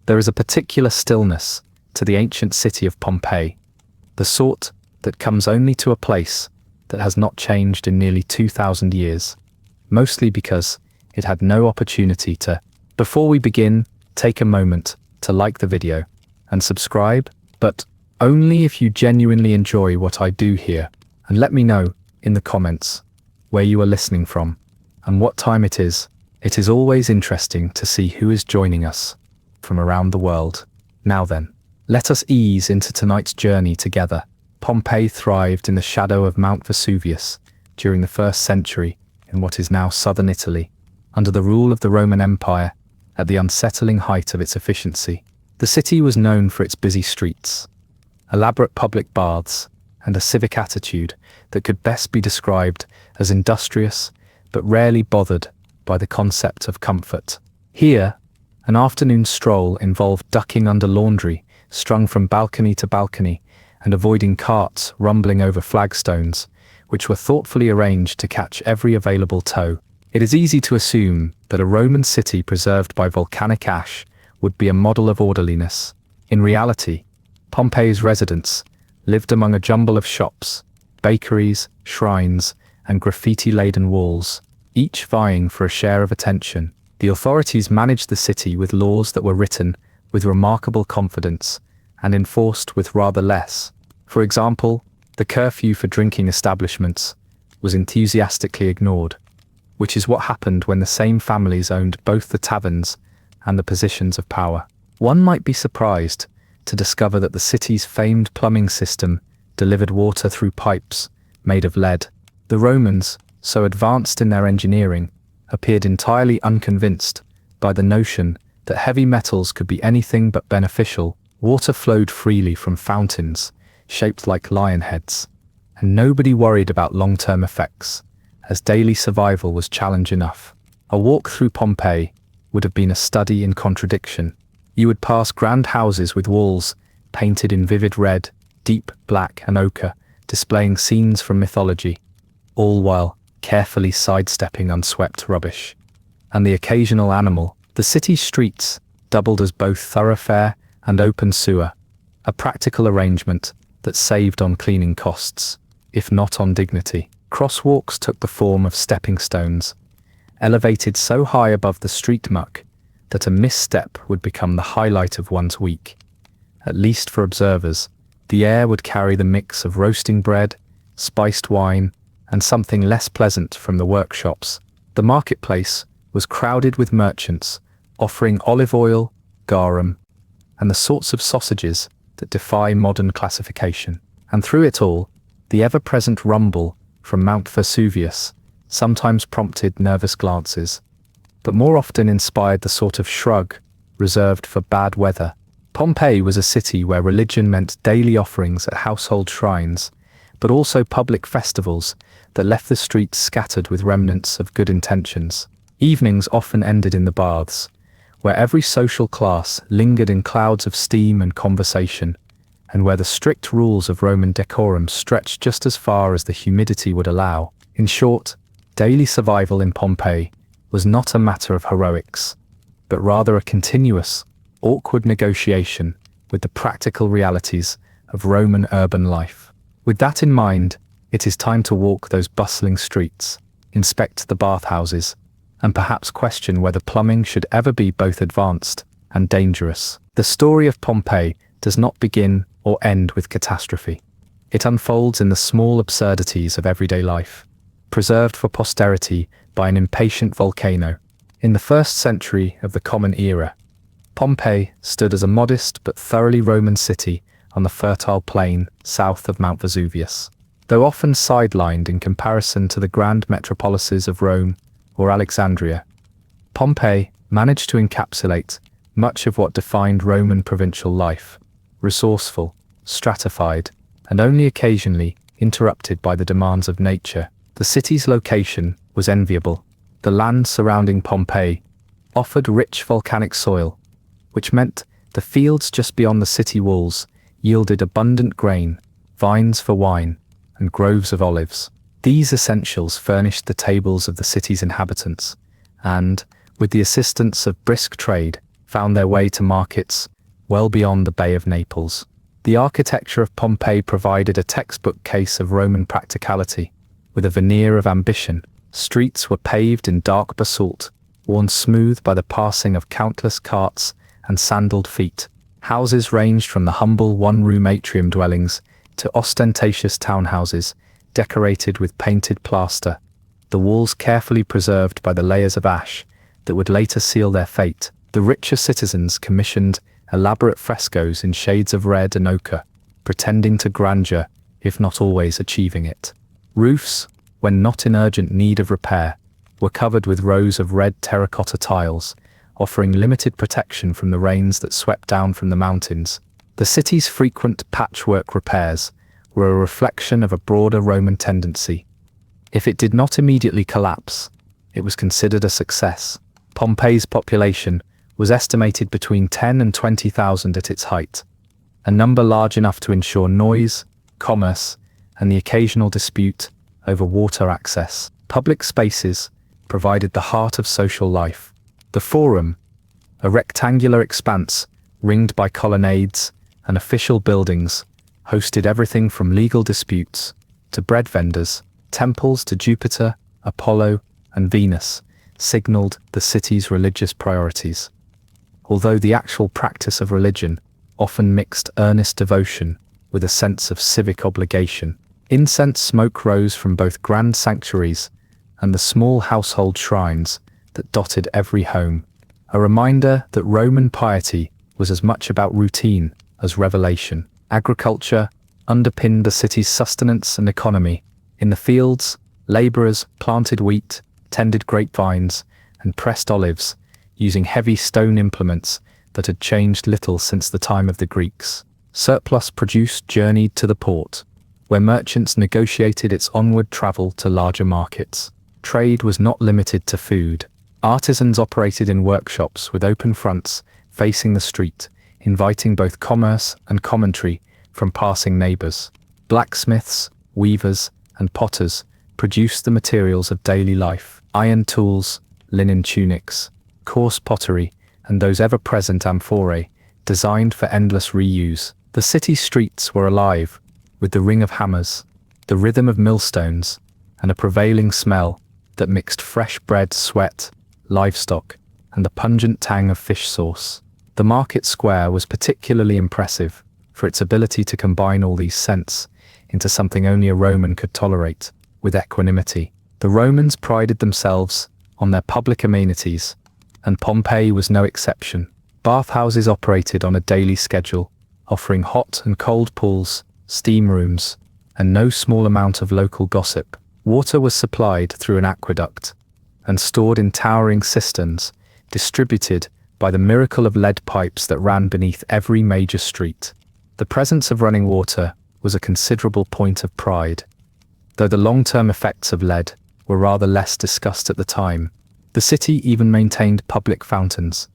There is a particular stillness to the ancient city of Pompeii, the sort that comes only to a place that has not changed in nearly 2,000 years, mostly because it had no opportunity to. Before we begin, take a moment to like the video and subscribe, but only if you genuinely enjoy what I do here, and let me know in the comments where you are listening from and what time it is. It is always interesting to see who is joining us from around the world. Now then, let us ease into tonight's journey together. Pompeii thrived in the shadow of Mount Vesuvius during the 1st century in what is now southern Italy, under the rule of the Roman Empire. At the unsettling height of its efficiency, the city was known for its busy streets, elaborate public baths, and a civic attitude that could best be described as industrious but rarely bothered by the concept of comfort. Here, an afternoon stroll involved ducking under laundry strung from balcony to balcony and avoiding carts rumbling over flagstones, which were thoughtfully arranged to catch every available toe. It is easy to assume that a Roman city preserved by volcanic ash would be a model of orderliness. In reality, Pompeii's residents lived among a jumble of shops, bakeries, shrines, and graffiti-laden walls, each vying for a share of attention. The authorities managed the city with laws that were written with remarkable confidence and enforced with rather less. For example, the curfew for drinking establishments was enthusiastically ignored, which is what happened when the same families owned both the taverns and the positions of power. One might be surprised to discover that the city's famed plumbing system delivered water through pipes made of lead. The Romans, so advanced in their engineering, appeared entirely unconvinced by the notion that heavy metals could be anything but beneficial. Water flowed freely from fountains shaped like lion heads, and nobody worried about long-term effects, as daily survival was challenge enough. A walk through Pompeii would have been a study in contradiction. You would pass grand houses with walls painted in vivid red, deep black and ochre, displaying scenes from mythology, all while carefully sidestepping unswept rubbish. And the occasional animal. The city's streets doubled as both thoroughfare and open sewer, a practical arrangement that saved on cleaning costs, if not on dignity. Crosswalks took the form of stepping stones, elevated so high above the street muck that a misstep would become the highlight of one's week. At least for observers, the air would carry the mix of roasting bread, spiced wine, and something less pleasant from the workshops. The marketplace was crowded with merchants offering olive oil, garum, and the sorts of sausages that defy modern classification. And through it all, the ever-present rumble from Mount Vesuvius sometimes prompted nervous glances, but more often inspired the sort of shrug reserved for bad weather. Pompeii was a city where religion meant daily offerings at household shrines, but also public festivals that left the streets scattered with remnants of good intentions. Evenings often ended in the baths, where every social class lingered in clouds of steam and conversation, and where the strict rules of Roman decorum stretched just as far as the humidity would allow. In short, daily survival in Pompeii was not a matter of heroics, but rather a continuous, awkward negotiation with the practical realities of Roman urban life. With that in mind, it is time to walk those bustling streets, inspect the bathhouses, and perhaps question whether plumbing should ever be both advanced and dangerous. The story of Pompeii does not begin or end with catastrophe. It unfolds in the small absurdities of everyday life, preserved for posterity by an impatient volcano. In the 1st century of the Common Era, Pompeii stood as a modest but thoroughly Roman city on the fertile plain south of Mount Vesuvius. Though often sidelined in comparison to the grand metropolises of Rome or Alexandria, Pompeii managed to encapsulate much of what defined Roman provincial life: resourceful, stratified, and only occasionally interrupted by the demands of nature. The city's location was enviable. The land surrounding Pompeii offered rich volcanic soil, which meant the fields just beyond the city walls yielded abundant grain, vines for wine, and groves of olives. These essentials furnished the tables of the city's inhabitants, and, with the assistance of brisk trade, found their way to markets well beyond the Bay of Naples. The architecture of Pompeii provided a textbook case of Roman practicality, with a veneer of ambition. Streets were paved in dark basalt, worn smooth by the passing of countless carts and sandaled feet. Houses ranged from the humble one-room atrium dwellings to ostentatious townhouses decorated with painted plaster, the walls carefully preserved by the layers of ash that would later seal their fate. The richer citizens commissioned elaborate frescoes in shades of red and ochre, pretending to grandeur, if not always achieving it. Roofs, when not in urgent need of repair, were covered with rows of red terracotta tiles, offering limited protection from the rains that swept down from the mountains. The city's frequent patchwork repairs were a reflection of a broader Roman tendency. If it did not immediately collapse, it was considered a success. Pompeii's population was estimated between 10 and 20,000 at its height, a number large enough to ensure noise, commerce, and the occasional dispute over water access. Public spaces provided the heart of social life. The Forum, a rectangular expanse ringed by colonnades and official buildings, hosted everything from legal disputes to bread vendors. Temples to Jupiter, Apollo, and Venus signaled the city's religious priorities. Although the actual practice of religion often mixed earnest devotion with a sense of civic obligation, incense smoke rose from both grand sanctuaries and the small household shrines that dotted every home, a reminder that Roman piety was as much about routine as revelation. Agriculture underpinned the city's sustenance and economy. In the fields, laborers planted wheat, tended grapevines, and pressed olives, using heavy stone implements that had changed little since the time of the Greeks. Surplus produce journeyed to the port, where merchants negotiated its onward travel to larger markets. Trade was not limited to food. Artisans operated in workshops with open fronts facing the street, inviting both commerce and commentary from passing neighbors. Blacksmiths, weavers, and potters produced the materials of daily life: iron tools, linen tunics, coarse pottery, and those ever-present amphorae, designed for endless reuse. The city streets were alive with the ring of hammers, the rhythm of millstones, and a prevailing smell that mixed fresh bread, sweat, livestock, and the pungent tang of fish sauce. The market square was particularly impressive for its ability to combine all these scents into something only a Roman could tolerate with equanimity. The Romans prided themselves on their public amenities, and Pompeii was no exception. Bathhouses operated on a daily schedule, offering hot and cold pools, steam rooms, and no small amount of local gossip. Water was supplied through an aqueduct and stored in towering cisterns, distributed by the miracle of lead pipes that ran beneath every major street. The presence of running water was a considerable point of pride, though the long-term effects of lead were rather less discussed at the time. The city even maintained public fountains,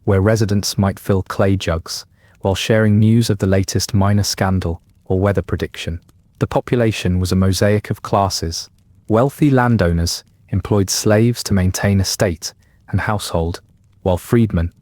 where residents might fill clay jugs while sharing news of the latest minor scandal or weather prediction. The population was a mosaic of classes. Wealthy landowners employed slaves to maintain estate and household, while freedmen,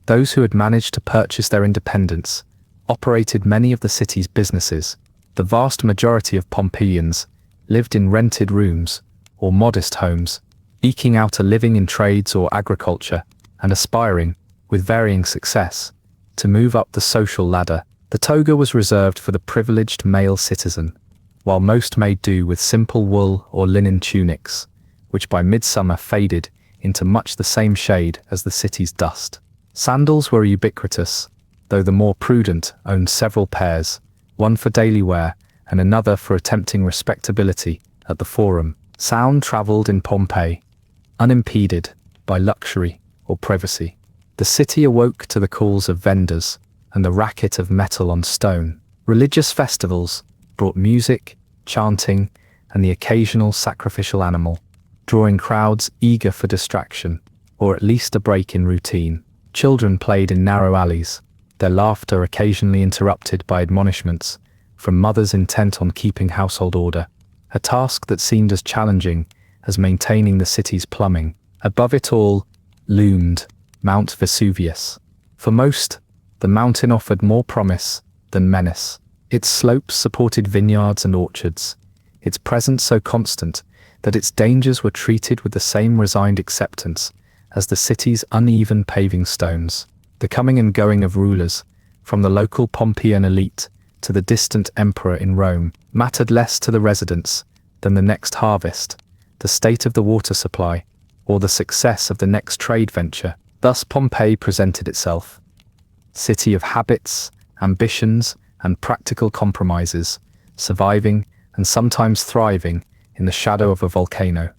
those who had managed to purchase their independence, operated many of the city's businesses. The vast majority of Pompeians lived in rented rooms or modest homes, eking out a living in trades or agriculture, and aspiring, with varying success, to move up the social ladder. The toga was reserved for the privileged male citizen, while most made do with simple wool or linen tunics, which by midsummer faded into much the same shade as the city's dust. Sandals were ubiquitous, though the more prudent owned several pairs, one for daily wear and another for attempting respectability at the Forum. Sound traveled in Pompeii, unimpeded by luxury or privacy. The city awoke to the calls of vendors and the racket of metal on stone. Religious festivals brought music, chanting, and the occasional sacrificial animal, drawing crowds eager for distraction, or at least a break in routine. Children played in narrow alleys, their laughter occasionally interrupted by admonishments from mothers intent on keeping household order, a task that seemed as challenging as maintaining the city's plumbing. Above it all loomed Mount Vesuvius, For most, the mountain offered more promise than menace. Its slopes supported vineyards and orchards, its presence so constant that its dangers were treated with the same resigned acceptance as the city's uneven paving stones. The coming and going of rulers, from the local Pompeian elite to the distant emperor in Rome, mattered less to the residents than the next harvest, the state of the water supply, or the success of the next trade venture. Thus Pompeii presented itself. City of habits, ambitions, and practical compromises, surviving and sometimes thriving in the shadow of a volcano,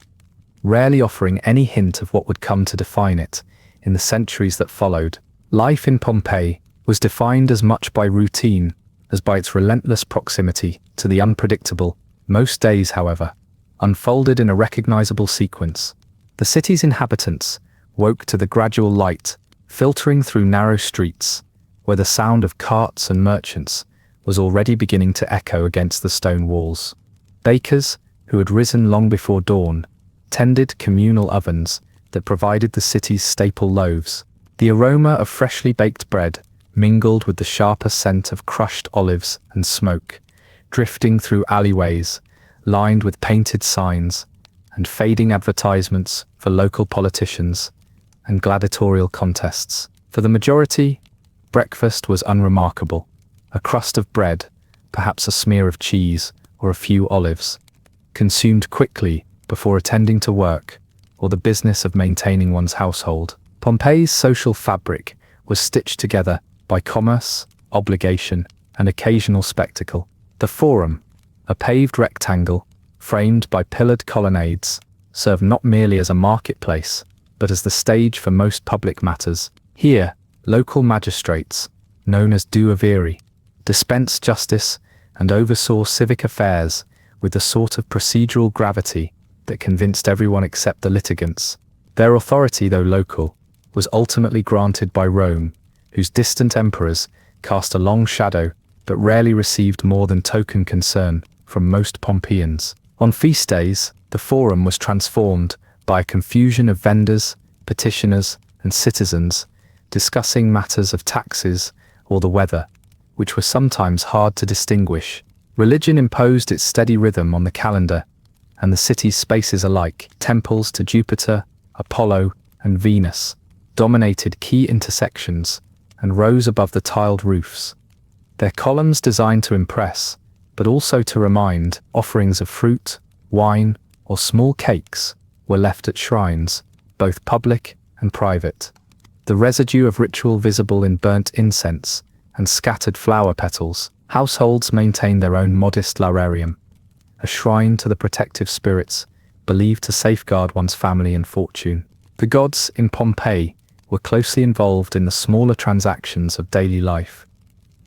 rarely offering any hint of what would come to define it in the centuries that followed. Life in Pompeii was defined as much by routine as by its relentless proximity to the unpredictable. Most days, however, unfolded in a recognizable sequence. The city's inhabitants woke to the gradual light filtering through narrow streets, where the sound of carts and merchants was already beginning to echo against the stone walls. Bakers, who had risen long before dawn, tended communal ovens that provided the city's staple loaves. The aroma of freshly baked bread mingled with the sharper scent of crushed olives and smoke, drifting through alleyways lined with painted signs and fading advertisements for local politicians and gladiatorial contests. For the majority, breakfast was unremarkable. A crust of bread, perhaps a smear of cheese or a few olives, consumed quickly before attending to work or the business of maintaining one's household. Pompeii's social fabric was stitched together by commerce, obligation, and occasional spectacle. The Forum, a paved rectangle framed by pillared colonnades, served not merely as a marketplace, but as the stage for most public matters. Here, local magistrates, known as duoveri, dispensed justice and oversaw civic affairs with the sort of procedural gravity that convinced everyone except the litigants. Their authority, though local, was ultimately granted by Rome, whose distant emperors cast a long shadow but rarely received more than token concern from most Pompeians. On feast days, the Forum was transformed by a confusion of vendors, petitioners, and citizens discussing matters of taxes or the weather, which were sometimes hard to distinguish. Religion imposed its steady rhythm on the calendar, and the city's spaces alike, temples to Jupiter, Apollo, and Venus, dominated key intersections and rose above the tiled roofs. Their columns designed to impress, but also to remind, offerings of fruit, wine, or small cakes were left at shrines, both public and private. The residue of ritual visible in burnt incense and scattered flower petals. Households maintained their own modest lararium, a shrine to the protective spirits believed to safeguard one's family and fortune. The gods in Pompeii were closely involved in the smaller transactions of daily life,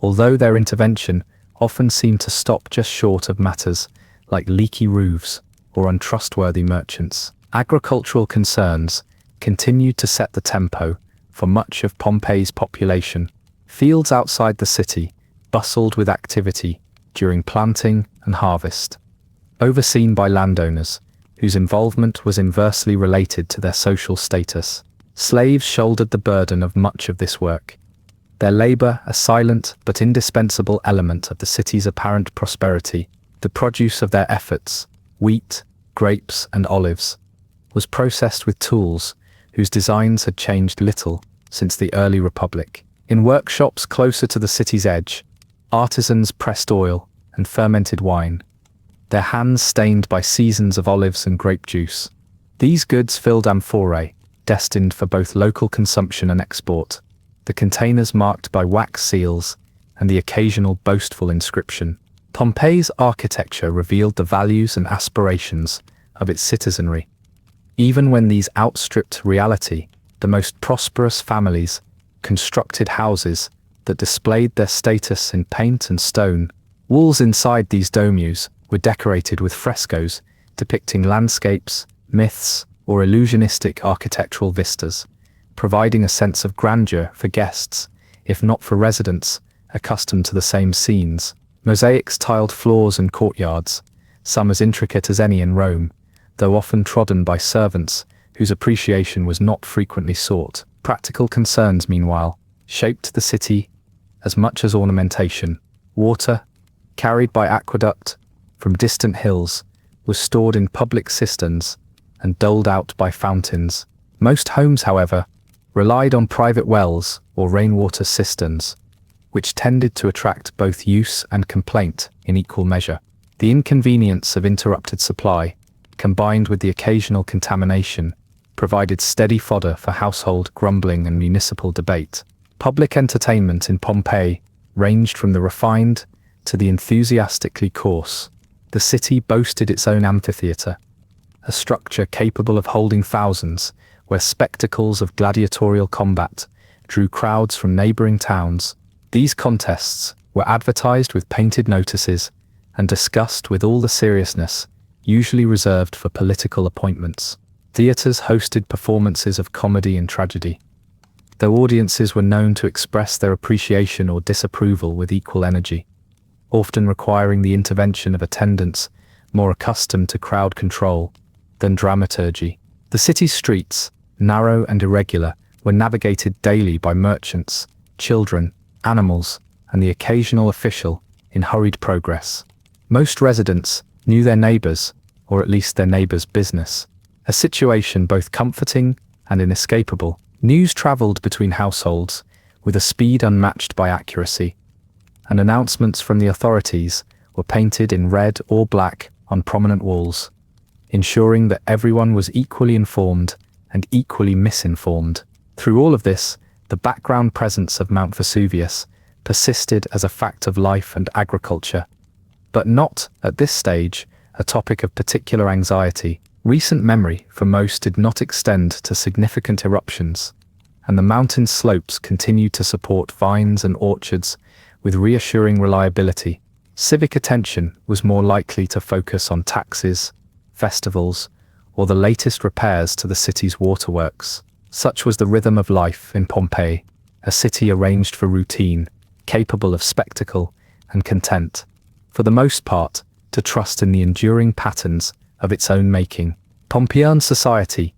although their intervention often seemed to stop just short of matters like leaky roofs or untrustworthy merchants. Agricultural concerns continued to set the tempo for much of Pompeii's population. Fields outside the city bustled with activity during planting and harvest, overseen by landowners whose involvement was inversely related to their social status. Slaves shouldered the burden of much of this work, their labor a silent but indispensable element of the city's apparent prosperity. The produce of their efforts, wheat, grapes, and olives, was processed with tools whose designs had changed little since the early Republic. In workshops closer to the city's edge, artisans pressed oil and fermented wine, their hands stained by seasons of olives and grape juice. These goods filled amphorae, destined for both local consumption and export, the containers marked by wax seals and the occasional boastful inscription. Pompeii's architecture revealed the values and aspirations of its citizenry. Even when these outstripped reality, the most prosperous families constructed houses that displayed their status in paint and stone. Walls inside these domus were decorated with frescoes depicting landscapes, myths, or illusionistic architectural vistas, providing a sense of grandeur for guests, if not for residents accustomed to the same scenes. Mosaics tiled floors and courtyards, some as intricate as any in Rome, though often trodden by servants whose appreciation was not frequently sought. Practical concerns, meanwhile, shaped the city as much as ornamentation. Water, carried by aqueduct from distant hills, was stored in public cisterns and doled out by fountains. Most homes, however, relied on private wells or rainwater cisterns, which tended to attract both use and complaint in equal measure. The inconvenience of interrupted supply, combined with the occasional contamination, provided steady fodder for household grumbling and municipal debate. Public entertainment in Pompeii ranged from the refined to the enthusiastically coarse. The city boasted its own amphitheatre, a structure capable of holding thousands, where spectacles of gladiatorial combat drew crowds from neighbouring towns. These contests were advertised with painted notices and discussed with all the seriousness usually reserved for political appointments. Theatres hosted performances of comedy and tragedy, though audiences were known to express their appreciation or disapproval with equal energy, often requiring the intervention of attendants more accustomed to crowd control than dramaturgy. The city's streets, narrow and irregular, were navigated daily by merchants, children, animals, and the occasional official in hurried progress. Most residents knew their neighbours, or at least their neighbours' business, a situation both comforting and inescapable. News travelled between households with a speed unmatched by accuracy, and announcements from the authorities were painted in red or black on prominent walls, ensuring that everyone was equally informed and equally misinformed. Through all of this, the background presence of Mount Vesuvius persisted as a fact of life and agriculture, but not, at this stage, a topic of particular anxiety. Recent memory for most did not extend to significant eruptions, and the mountain slopes continued to support vines and orchards with reassuring reliability. Civic attention was more likely to focus on taxes, festivals, or the latest repairs to the city's waterworks. Such was the rhythm of life in Pompeii, a city arranged for routine, capable of spectacle and content, for the most part, to trust in the enduring patterns of its own making. Pompeian society,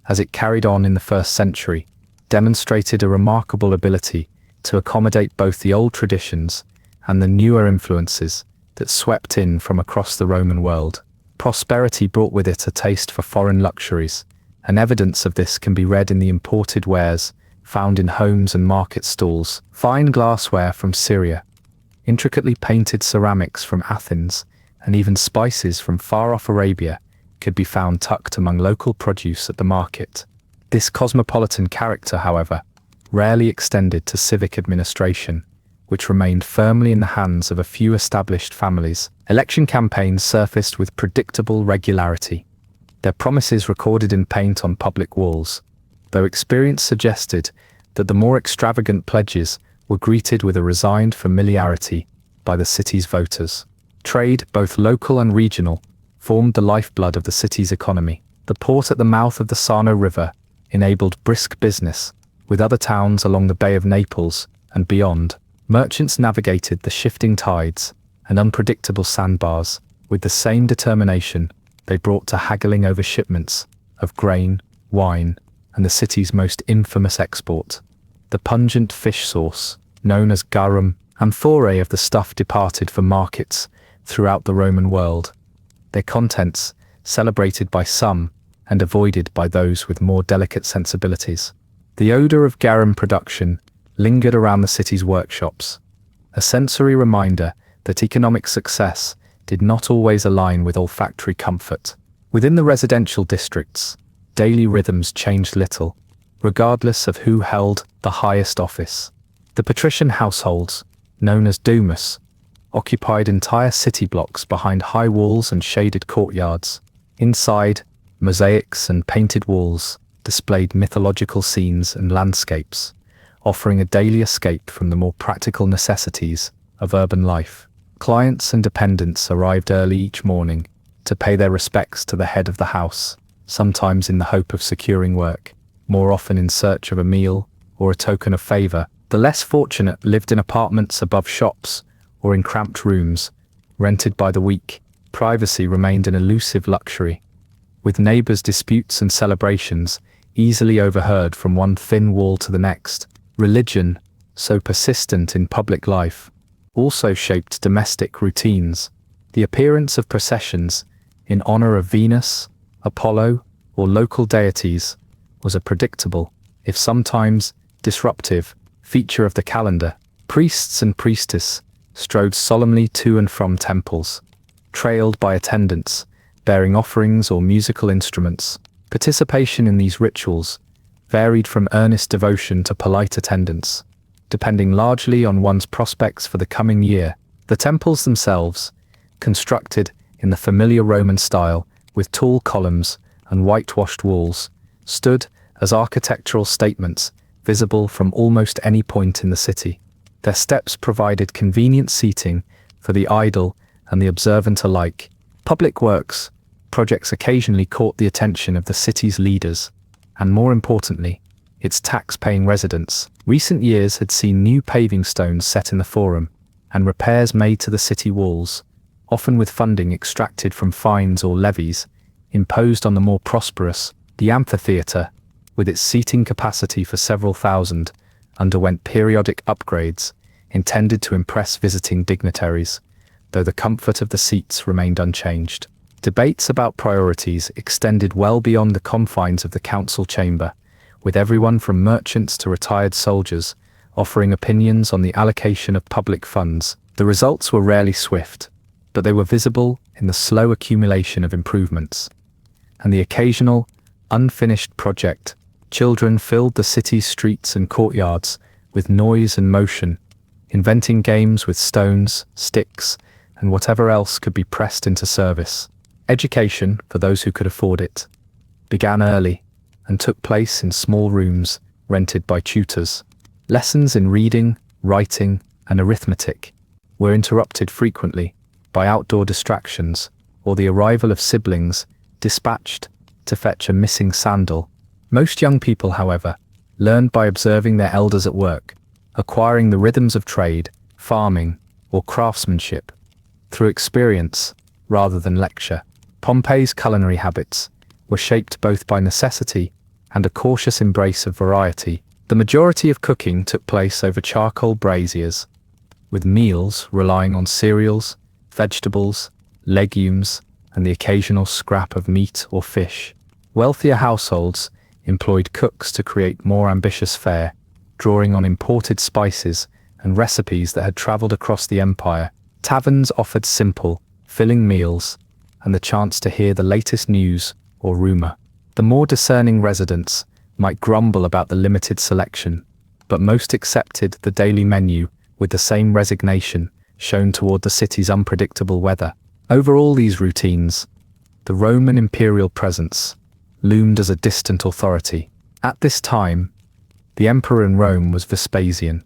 as it carried on in the 1st century, demonstrated a remarkable ability to accommodate both the old traditions and the newer influences that swept in from across the Roman world. Prosperity brought with it a taste for foreign luxuries, and evidence of this can be read in the imported wares found in homes and market stalls. Fine glassware from Syria, intricately painted ceramics from Athens, and even spices from far-off Arabia could be found tucked among local produce at the market. This cosmopolitan character, however, rarely extended to civic administration, which remained firmly in the hands of a few established families. Election campaigns surfaced with predictable regularity, their promises recorded in paint on public walls, though experience suggested that the more extravagant pledges were greeted with a resigned familiarity by the city's voters. Trade, both local and regional, formed the lifeblood of the city's economy. The port at the mouth of the Sarno River enabled brisk business with other towns along the Bay of Naples and beyond. Merchants navigated the shifting tides and unpredictable sandbars with the same determination they brought to haggling over shipments of grain, wine, and the city's most infamous export, the pungent fish sauce known as garum. Amphorae of the stuff departed for markets throughout the Roman world, their contents celebrated by some and avoided by those with more delicate sensibilities. The odour of garum production lingered around the city's workshops, a sensory reminder that economic success did not always align with olfactory comfort. Within the residential districts, daily rhythms changed little, regardless of who held the highest office. The patrician households, known as domus, occupied entire city blocks behind high walls and shaded courtyards. Inside, mosaics and painted walls displayed mythological scenes and landscapes, offering a daily escape from the more practical necessities of urban life. Clients and dependents arrived early each morning to pay their respects to the head of the house, sometimes in the hope of securing work, more often in search of a meal or a token of favour. The less fortunate lived in apartments above shops or in cramped rooms, rented by the week. Privacy remained an elusive luxury, with neighbours' disputes and celebrations easily overheard from one thin wall to the next. Religion, so persistent in public life, also shaped domestic routines. The appearance of processions in honor of Venus, Apollo, or local deities was a predictable, if sometimes disruptive, feature of the calendar. Priests and priestesses strode solemnly to and from temples, trailed by attendants bearing offerings or musical instruments. Participation in these rituals varied from earnest devotion to polite attendance, depending largely on one's prospects for the coming year. The temples themselves, constructed in the familiar Roman style with tall columns and whitewashed walls, stood as architectural statements visible from almost any point in the city. Their steps provided convenient seating for the idle and the observant alike. Public works projects occasionally caught the attention of the city's leaders, and more importantly, its tax-paying residents. Recent years had seen new paving stones set in the forum, and repairs made to the city walls, often with funding extracted from fines or levies imposed on the more prosperous. The amphitheatre, with its seating capacity for several thousand, underwent periodic upgrades intended to impress visiting dignitaries, though the comfort of the seats remained unchanged. Debates about priorities extended well beyond the confines of the council chamber, with everyone from merchants to retired soldiers offering opinions on the allocation of public funds. The results were rarely swift, but they were visible in the slow accumulation of improvements, and the occasional, unfinished project. Children filled the city's streets and courtyards with noise and motion, inventing games with stones, sticks, and whatever else could be pressed into service. Education, for those who could afford it, began early and took place in small rooms rented by tutors. Lessons in reading, writing, and arithmetic were interrupted frequently by outdoor distractions or the arrival of siblings dispatched to fetch a missing sandal. Most young people, however, learned by observing their elders at work, acquiring the rhythms of trade, farming, or craftsmanship through experience rather than lecture. Pompeii's culinary habits were shaped both by necessity and a cautious embrace of variety. The majority of cooking took place over charcoal braziers, with meals relying on cereals, vegetables, legumes, and the occasional scrap of meat or fish. Wealthier households employed cooks to create more ambitious fare, drawing on imported spices and recipes that had traveled across the empire. Taverns offered simple, filling meals and the chance to hear the latest news or rumor. The more discerning residents might grumble about the limited selection, but most accepted the daily menu with the same resignation shown toward the city's unpredictable weather. Over all these routines, the Roman imperial presence loomed as a distant authority. At this time, the emperor in Rome was Vespasian,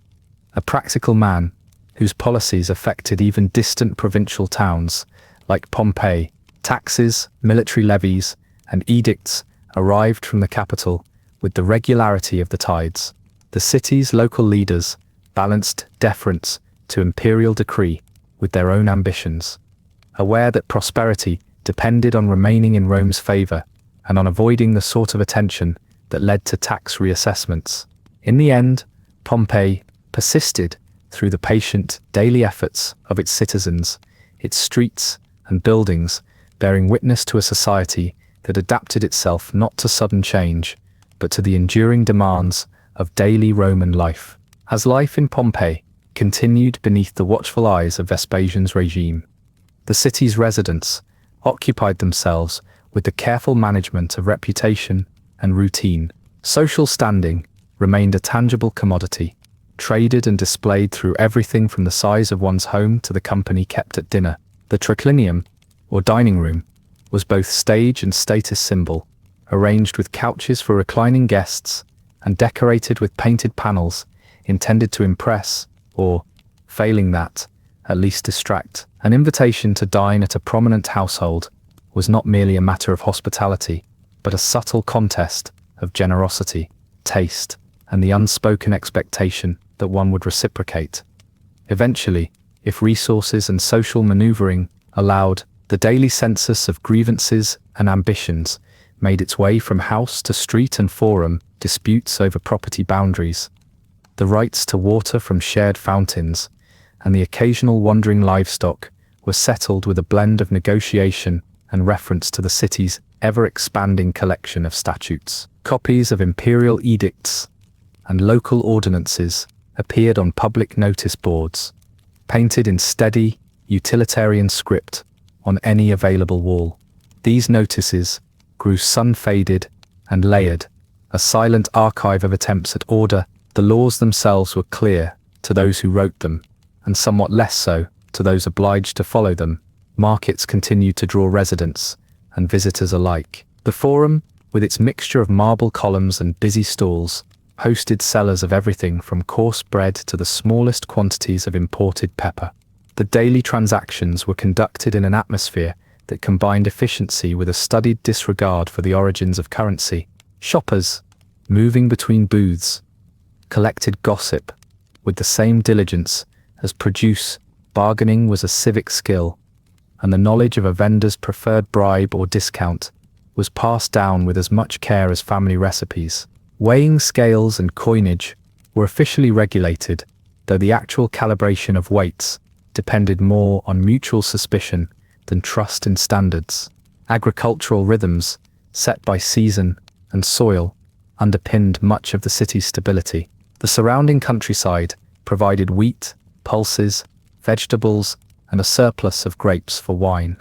a practical man whose policies affected even distant provincial towns like Pompeii. Taxes, military levies, and edicts arrived from the capital with the regularity of the tides. The city's local leaders balanced deference to imperial decree with their own ambitions, aware that prosperity depended on remaining in Rome's favor and on avoiding the sort of attention that led to tax reassessments. In the end, Pompeii persisted through the patient daily efforts of its citizens, its streets and buildings bearing witness to a society that adapted itself not to sudden change, but to the enduring demands of daily Roman life. As life in Pompeii continued beneath the watchful eyes of Vespasian's regime, the city's residents occupied themselves with the careful management of reputation and routine. Social standing remained a tangible commodity, traded and displayed through everything from the size of one's home to the company kept at dinner. The triclinium, or dining room, was both stage and status symbol, arranged with couches for reclining guests and decorated with painted panels intended to impress, or, failing that, at least distract. An invitation to dine at a prominent household was not merely a matter of hospitality, but a subtle contest of generosity, taste, and the unspoken expectation that one would reciprocate. Eventually, if resources and social maneuvering allowed, the daily census of grievances and ambitions made its way from house to street and forum. Disputes over property boundaries, The rights to water from shared fountains and the occasional wandering livestock were settled with a blend of negotiation and reference to the city's ever-expanding collection of statutes. Copies of imperial edicts and local ordinances appeared on public notice boards, painted in steady, utilitarian script on any available wall. These notices grew sun-faded and layered, a silent archive of attempts at order. The laws themselves were clear to those who wrote them, and somewhat less so to those obliged to follow them. Markets continued to draw residents and visitors alike. The Forum, with its mixture of marble columns and busy stalls, hosted sellers of everything from coarse bread to the smallest quantities of imported pepper. The daily transactions were conducted in an atmosphere that combined efficiency with a studied disregard for the origins of currency. Shoppers, moving between booths, collected gossip with the same diligence as produce. Bargaining was a civic skill, and the knowledge of a vendor's preferred bribe or discount was passed down with as much care as family recipes. Weighing scales and coinage were officially regulated, though the actual calibration of weights depended more on mutual suspicion than trust in standards. Agricultural rhythms, set by season and soil, underpinned much of the city's stability. The surrounding countryside provided wheat, pulses, vegetables, and a surplus of grapes for wine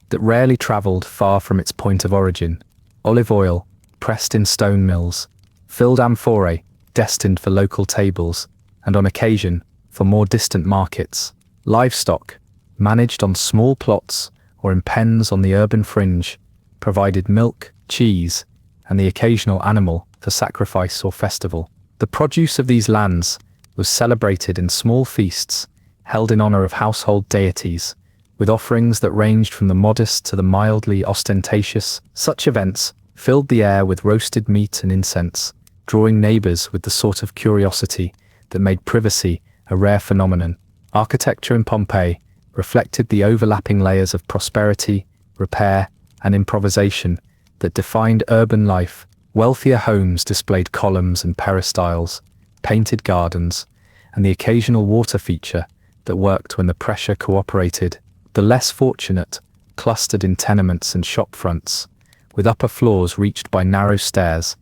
that rarely traveled far from its point of origin. Olive oil, pressed in stone mills, filled amphorae destined for local tables, and on occasion for more distant markets. Livestock, managed on small plots or in pens on the urban fringe, provided milk, cheese, and the occasional animal for sacrifice or festival. The produce of these lands was celebrated in small feasts held in honor of household deities, with offerings that ranged from the modest to the mildly ostentatious. Such events filled the air with roasted meat and incense, drawing neighbors with the sort of curiosity that made privacy a rare phenomenon. Architecture in Pompeii reflected the overlapping layers of prosperity, repair, and improvisation that defined urban life. Wealthier homes displayed columns and peristyles, painted gardens, and the occasional water feature that worked when the pressure cooperated. The less fortunate clustered in tenements and shop fronts, with upper floors reached by narrow stairs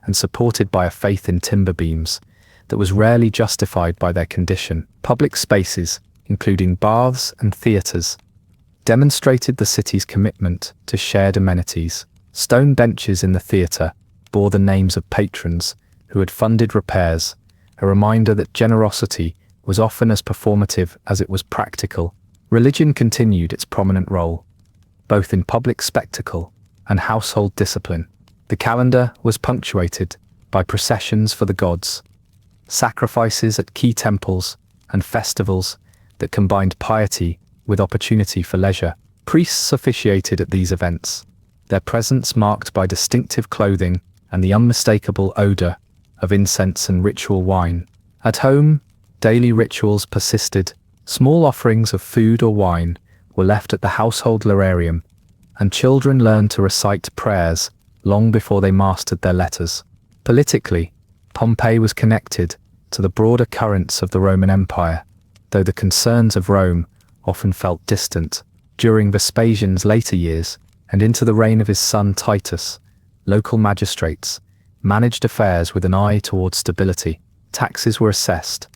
and supported by a faith in timber beams that was rarely justified by their condition. Public spaces, including baths and theatres, demonstrated the city's commitment to shared amenities. Stone benches in the theatre bore the names of patrons who had funded repairs, a reminder that generosity was often as performative as it was practical. Religion continued its prominent role, both in public spectacle and household discipline. The calendar was punctuated by processions for the gods, sacrifices at key temples, and festivals that combined piety with opportunity for leisure. Priests officiated at these events, their presence marked by distinctive clothing and the unmistakable odor of incense and ritual wine. At home, daily rituals persisted. Small offerings of food or wine were left at the household lararium, and children learned to recite prayers long before they mastered their letters. Politically, Pompeii was connected to the broader currents of the Roman Empire, though the concerns of Rome often felt distant. During Vespasian's later years, and into the reign of his son Titus, local magistrates managed affairs with an eye toward stability. Taxes were assessed,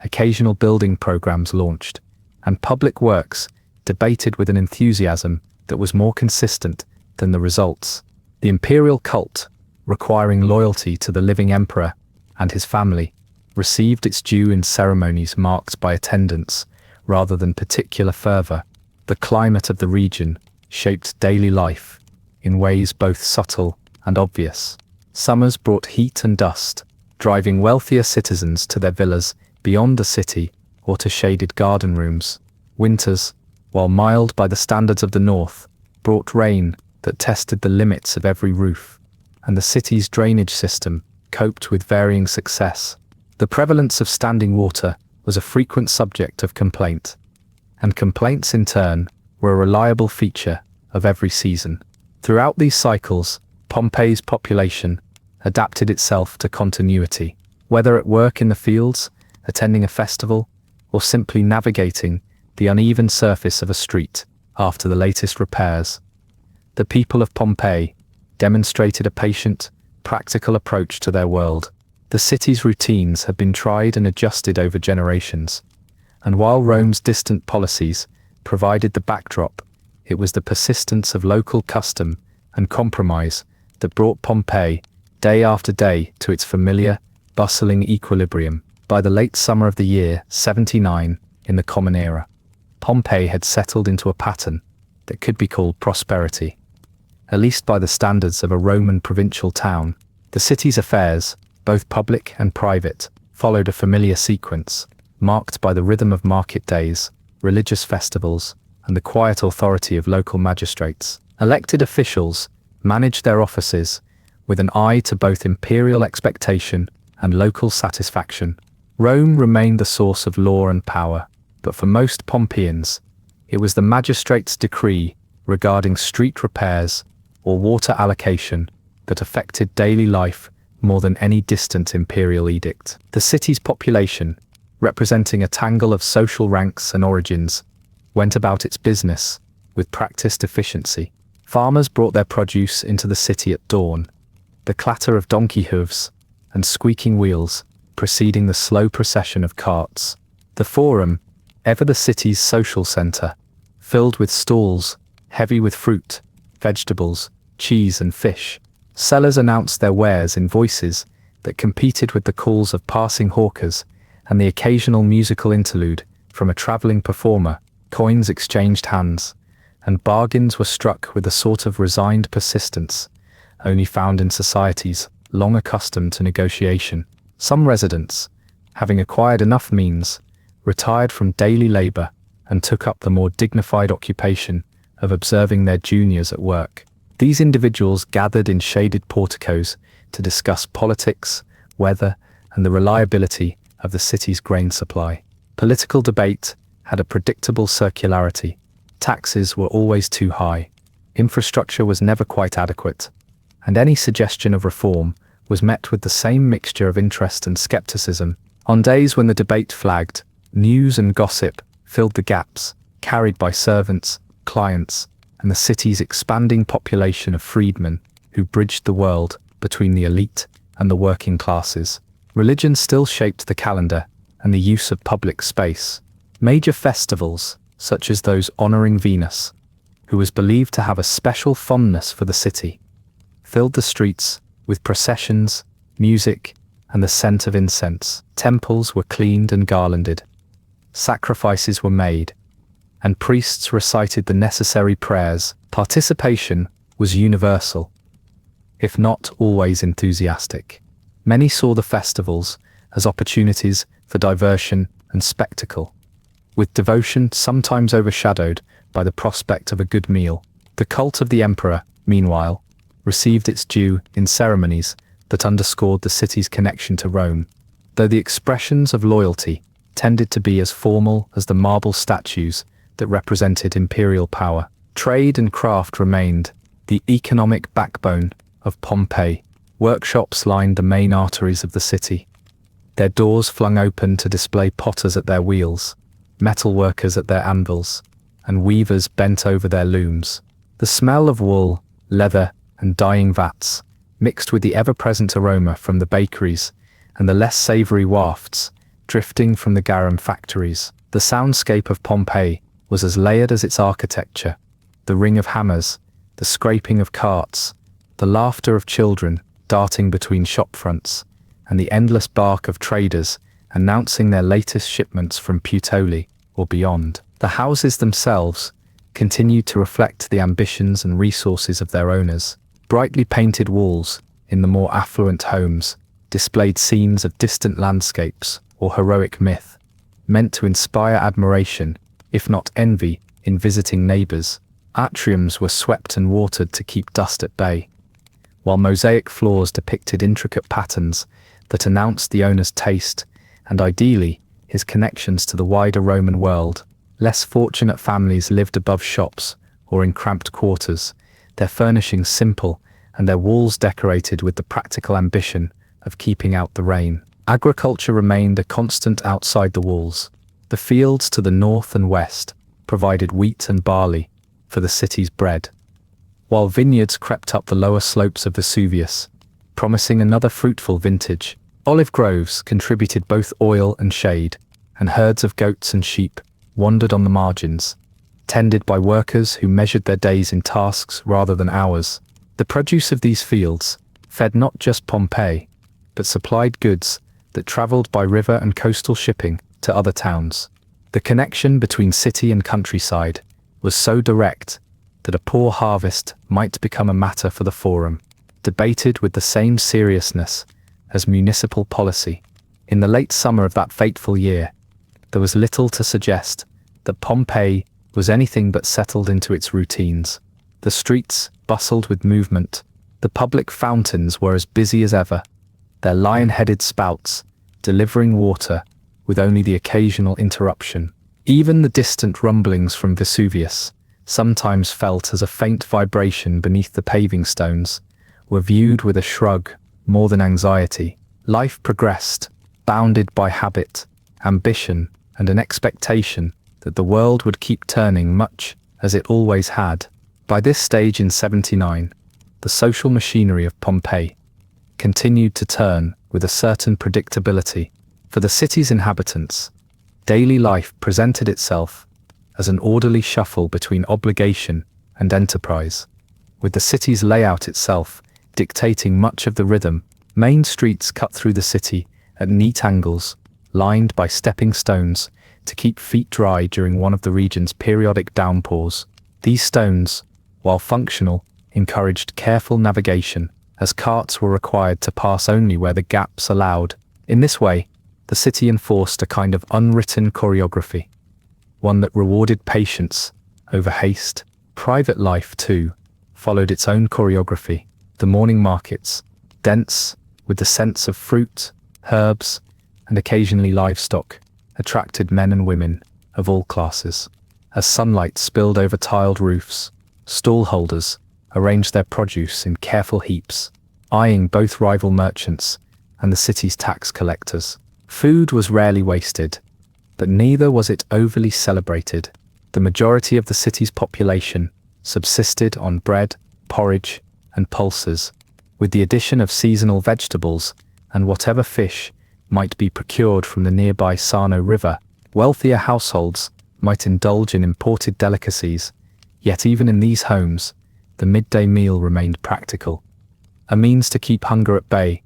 occasional building programs launched, and public works debated with an enthusiasm that was more consistent than the results. The imperial cult, requiring loyalty to the living emperor and his family, received its due in ceremonies marked by attendance rather than particular fervor. The climate of the region shaped daily life in ways both subtle and obvious. Summers brought heat and dust, driving wealthier citizens to their villas beyond the city or to shaded garden rooms. Winters, while mild by the standards of the north, brought rain that tested the limits of every roof, and the city's drainage system coped with varying success. The prevalence of standing water was a frequent subject of complaint, and complaints in turn were a reliable feature of every season. Throughout these cycles, Pompeii's population adapted itself to continuity. Whether at work in the fields, attending a festival, or simply navigating the uneven surface of a street after the latest repairs, the people of Pompeii demonstrated a patient, practical approach to their world. The city's routines had been tried and adjusted over generations, and while Rome's distant policies provided the backdrop, it was the persistence of local custom and compromise that brought Pompeii day after day to its familiar, bustling equilibrium. By the late summer of the year 79, in the Common Era, Pompeii had settled into a pattern that could be called prosperity. At least by the standards of a Roman provincial town, the city's affairs, both public and private, followed a familiar sequence, marked by the rhythm of market days, religious festivals, and the quiet authority of local magistrates. Elected officials managed their offices with an eye to both imperial expectation and local satisfaction. Rome remained the source of law and power, but for most Pompeians, it was the magistrate's decree regarding street repairs or water allocation that affected daily life more than any distant imperial edict. The city's population, representing a tangle of social ranks and origins, went about its business with practiced efficiency. Farmers brought their produce into the city at dawn, the clatter of donkey hooves and squeaking wheels preceding the slow procession of carts. The Forum, ever the city's social center, filled with stalls, heavy with fruit, vegetables, cheese and fish. Sellers announced their wares in voices that competed with the calls of passing hawkers and the occasional musical interlude from a traveling performer. Coins exchanged hands, and bargains were struck with a sort of resigned persistence only found in societies long accustomed to negotiation. Some residents, having acquired enough means, retired from daily labor and took up the more dignified occupation of observing their juniors at work. These individuals gathered in shaded porticos to discuss politics, weather, and the reliability of the city's grain supply. Political debate had a predictable circularity. Taxes were always too high, infrastructure was never quite adequate, and any suggestion of reform was met with the same mixture of interest and skepticism. On days when the debate flagged, news and gossip filled the gaps, carried by servants, clients, and the city's expanding population of freedmen who bridged the world between the elite and the working classes. Religion still shaped the calendar and the use of public space. Major festivals, such as those honoring Venus, who was believed to have a special fondness for the city, filled the streets with processions, music, and the scent of incense. Temples were cleaned and garlanded. Sacrifices were made, and priests recited the necessary prayers. Participation was universal, if not always enthusiastic. Many saw the festivals as opportunities for diversion and spectacle, with devotion sometimes overshadowed by the prospect of a good meal. The cult of the emperor, meanwhile, received its due in ceremonies that underscored the city's connection to Rome, though the expressions of loyalty tended to be as formal as the marble statues that represented imperial power. Trade and craft remained the economic backbone of Pompeii. Workshops lined the main arteries of the city, their doors flung open to display potters at their wheels, metal workers at their anvils, and weavers bent over their looms. The smell of wool, leather, and dyeing vats, mixed with the ever-present aroma from the bakeries and the less savory wafts drifting from the garum factories. The soundscape of Pompeii was as layered as its architecture. The ring of hammers, the scraping of carts, the laughter of children darting between shop fronts, and the endless bark of traders announcing their latest shipments from Puteoli or beyond. The houses themselves continued to reflect the ambitions and resources of their owners. Brightly painted walls in the more affluent homes displayed scenes of distant landscapes or heroic myth, meant to inspire admiration, if not envy, in visiting neighbors. Atriums were swept and watered to keep dust at bay, while mosaic floors depicted intricate patterns that announced the owner's taste and, ideally, his connections to the wider Roman world. Less fortunate families lived above shops or in cramped quarters, their furnishings simple and their walls decorated with the practical ambition of keeping out the rain. Agriculture remained a constant outside the walls. The fields to the north and west provided wheat and barley for the city's bread, while vineyards crept up the lower slopes of Vesuvius, promising another fruitful vintage. Olive groves contributed both oil and shade, and herds of goats and sheep wandered on the margins, tended by workers who measured their days in tasks rather than hours. The produce of these fields fed not just Pompeii, but supplied goods that traveled by river and coastal shipping to other towns. The connection between city and countryside was so direct that a poor harvest might become a matter for the forum, debated with the same seriousness as municipal policy. In the late summer of that fateful year, there was little to suggest that Pompeii was anything but settled into its routines. The streets bustled with movement. The public fountains were as busy as ever, their lion-headed spouts delivering water with only the occasional interruption. Even the distant rumblings from Vesuvius, sometimes felt as a faint vibration beneath the paving stones, were viewed with a shrug more than anxiety. Life progressed, bounded by habit, ambition, and an expectation that the world would keep turning much as it always had. By this stage in 79, the social machinery of Pompeii continued to turn with a certain predictability. For the city's inhabitants, daily life presented itself as an orderly shuffle between obligation and enterprise, with the city's layout itself dictating much of the rhythm. Main streets cut through the city at neat angles, lined by stepping stones to keep feet dry during one of the region's periodic downpours. These stones, while functional, encouraged careful navigation, as carts were required to pass only where the gaps allowed. In this way, the city enforced a kind of unwritten choreography, one that rewarded patience over haste. Private life, too, followed its own choreography. The morning markets, dense with the scents of fruit, herbs, and occasionally livestock, attracted men and women of all classes. As sunlight spilled over tiled roofs, stallholders arranged their produce in careful heaps, eyeing both rival merchants and the city's tax collectors. Food was rarely wasted, but neither was it overly celebrated. The majority of the city's population subsisted on bread, porridge, and pulses, with the addition of seasonal vegetables and whatever fish might be procured from the nearby Sarno River. Wealthier households might indulge in imported delicacies, yet even in these homes, the midday meal remained practical, a means to keep hunger at bay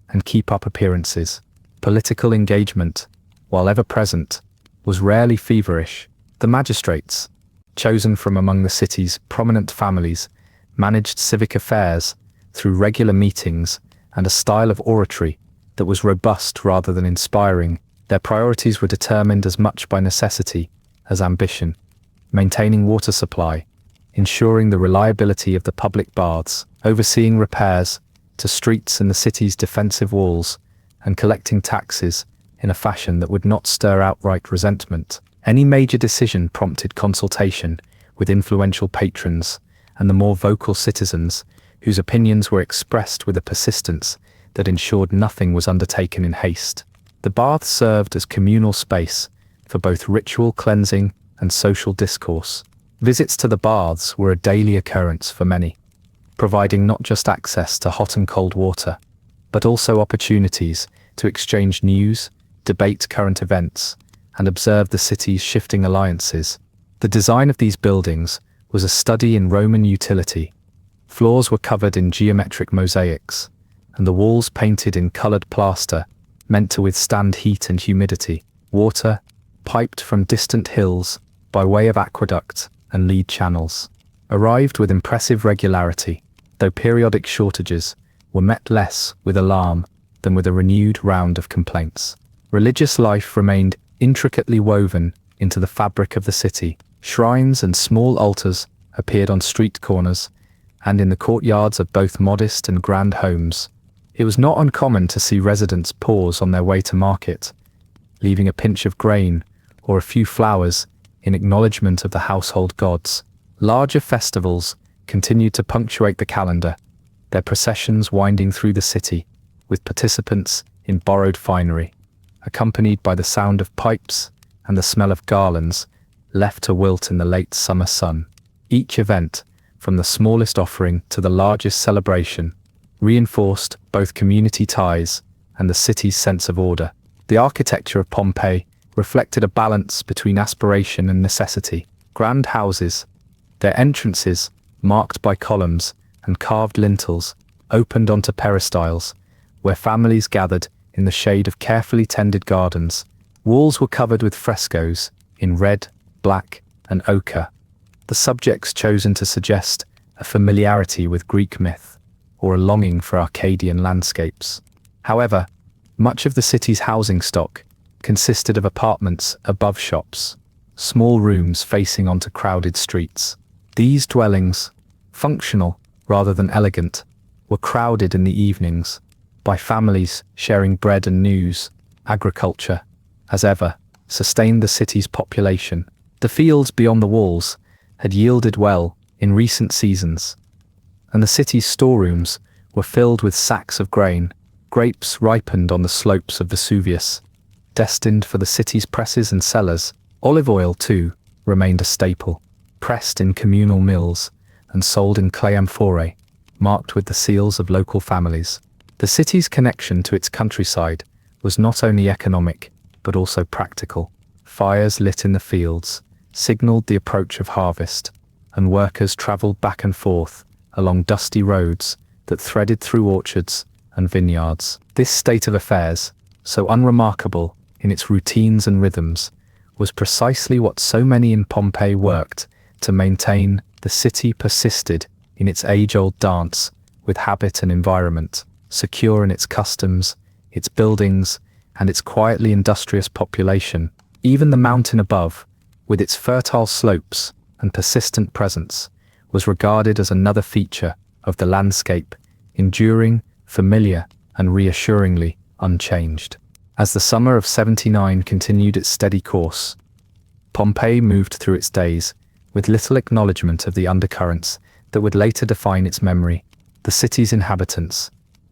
and keep up appearances. Political engagement, while ever present, was rarely feverish. The magistrates, chosen from among the city's prominent families, managed civic affairs through regular meetings and a style of oratory that was robust rather than inspiring. Their priorities were determined as much by necessity as ambition, maintaining water supply, ensuring the reliability of the public baths, overseeing repairs to streets and the city's defensive walls, and collecting taxes in a fashion that would not stir outright resentment. Any major decision prompted consultation with influential patrons and the more vocal citizens, whose opinions were expressed with a persistence that ensured nothing was undertaken in haste. The baths served as communal space for both ritual cleansing and social discourse. Visits to the baths were a daily occurrence for many, providing not just access to hot and cold water, but also opportunities to exchange news, debate current events, and observe the city's shifting alliances. The design of these buildings was a study in Roman utility. Floors were covered in geometric mosaics, and the walls painted in colored plaster, meant to withstand heat and humidity. Water, piped from distant hills by way of aqueduct and lead channels, arrived with impressive regularity, though periodic shortages were met less with alarm than with a renewed round of complaints. Religious life remained intricately woven into the fabric of the city. Shrines and small altars appeared on street corners and in the courtyards of both modest and grand homes. It was not uncommon to see residents pause on their way to market, leaving a pinch of grain or a few flowers in acknowledgement of the household gods. Larger festivals continued to punctuate the calendar, their processions winding through the city, with participants in borrowed finery, accompanied by the sound of pipes and the smell of garlands left to wilt in the late summer sun. Each event, from the smallest offering to the largest celebration, reinforced both community ties and the city's sense of order. The architecture of Pompeii reflected a balance between aspiration and necessity. Grand houses, their entrances, marked by columns and carved lintels, opened onto peristyles, where families gathered in the shade of carefully tended gardens. Walls were covered with frescoes in red, black, and ochre, the subjects chosen to suggest a familiarity with Greek myth or a longing for Arcadian landscapes. However, much of the city's housing stock consisted of apartments above shops, small rooms facing onto crowded streets. These dwellings, functional rather than elegant, were crowded in the evenings by families sharing bread and news. Agriculture, as ever, sustained the city's population. The fields beyond the walls had yielded well in recent seasons, and the city's storerooms were filled with sacks of grain. Grapes ripened on the slopes of Vesuvius, destined for the city's presses and cellars. Olive oil, too, remained a staple, pressed in communal mills and sold in clay amphorae, marked with the seals of local families. The city's connection to its countryside was not only economic, but also practical. Fires lit in the fields signaled the approach of harvest, and workers traveled back and forth along dusty roads that threaded through orchards and vineyards. This state of affairs, so unremarkable in its routines and rhythms, was precisely what so many in Pompeii worked to maintain. The city persisted in its age-old dance with habit and environment, secure in its customs, its buildings, and its quietly industrious population. Even the mountain above, with its fertile slopes and persistent presence, was regarded as another feature of the landscape, enduring, familiar, and reassuringly unchanged. As the summer of 79 continued its steady course, Pompeii moved through its days with little acknowledgement of the undercurrents that would later define its memory. The city's inhabitants,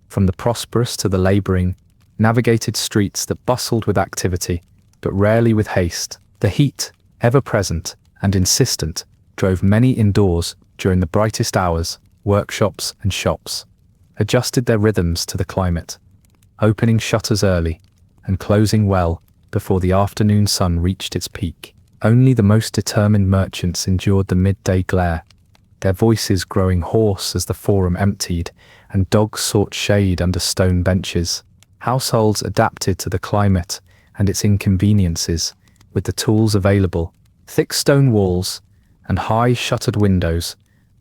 from the prosperous to the laboring, navigated streets that bustled with activity, but rarely with haste. The heat, ever present and insistent, drove many indoors during the brightest hours. Workshops and shops adjusted their rhythms to the climate, opening shutters early and closing well before the afternoon sun reached its peak. Only the most determined merchants endured the midday glare, their voices growing hoarse as the forum emptied and dogs sought shade under stone benches. Households adapted to the climate and its inconveniences with the tools available. Thick stone walls and high shuttered windows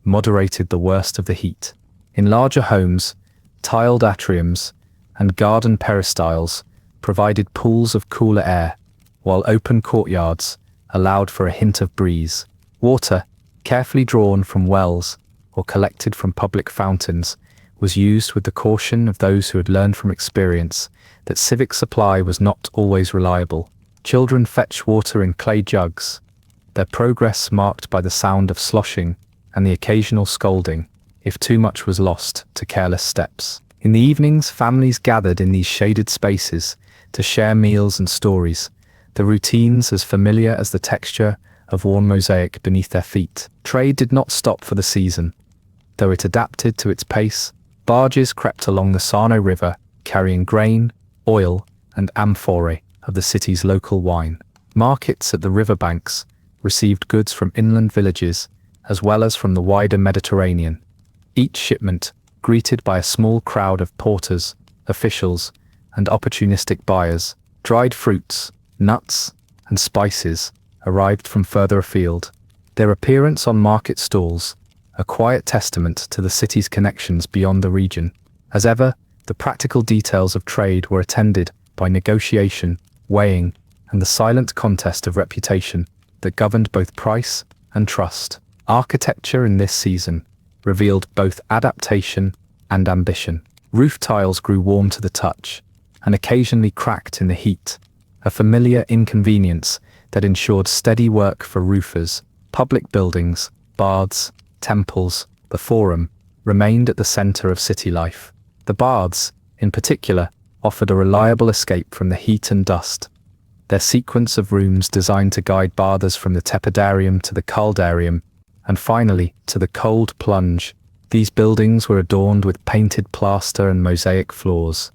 moderated the worst of the heat. In larger homes, tiled atriums and garden peristyles provided pools of cooler air, while open courtyards allowed for a hint of breeze. Water, carefully drawn from wells or collected from public fountains, was used with the caution of those who had learned from experience that civic supply was not always reliable. Children fetched water in clay jugs, their progress marked by the sound of sloshing and the occasional scolding if too much was lost to careless steps. In the evenings, families gathered in these shaded spaces to share meals and stories, the routines as familiar as the texture of worn mosaic beneath their feet. Trade did not stop for the season, though it adapted to its pace. Barges crept along the Sarno River, carrying grain, oil, and amphorae of the city's local wine. Markets at the riverbanks received goods from inland villages as well as from the wider Mediterranean, each shipment greeted by a small crowd of porters, officials, and opportunistic buyers. Dried fruits, nuts, and spices arrived from further afield, their appearance on market stalls a quiet testament to the city's connections beyond the region. As ever, the practical details of trade were attended by negotiation, weighing, and the silent contest of reputation that governed both price and trust. Architecture in this season revealed both adaptation and ambition. Roof tiles grew warm to the touch and occasionally cracked in the heat, a familiar inconvenience that ensured steady work for roofers. Public buildings, baths, temples, the forum, remained at the center of city life. The baths, in particular, offered a reliable escape from the heat and dust. Their sequence of rooms designed to guide bathers from the tepidarium to the caldarium, and finally to the cold plunge. These buildings were adorned with painted plaster and mosaic floors.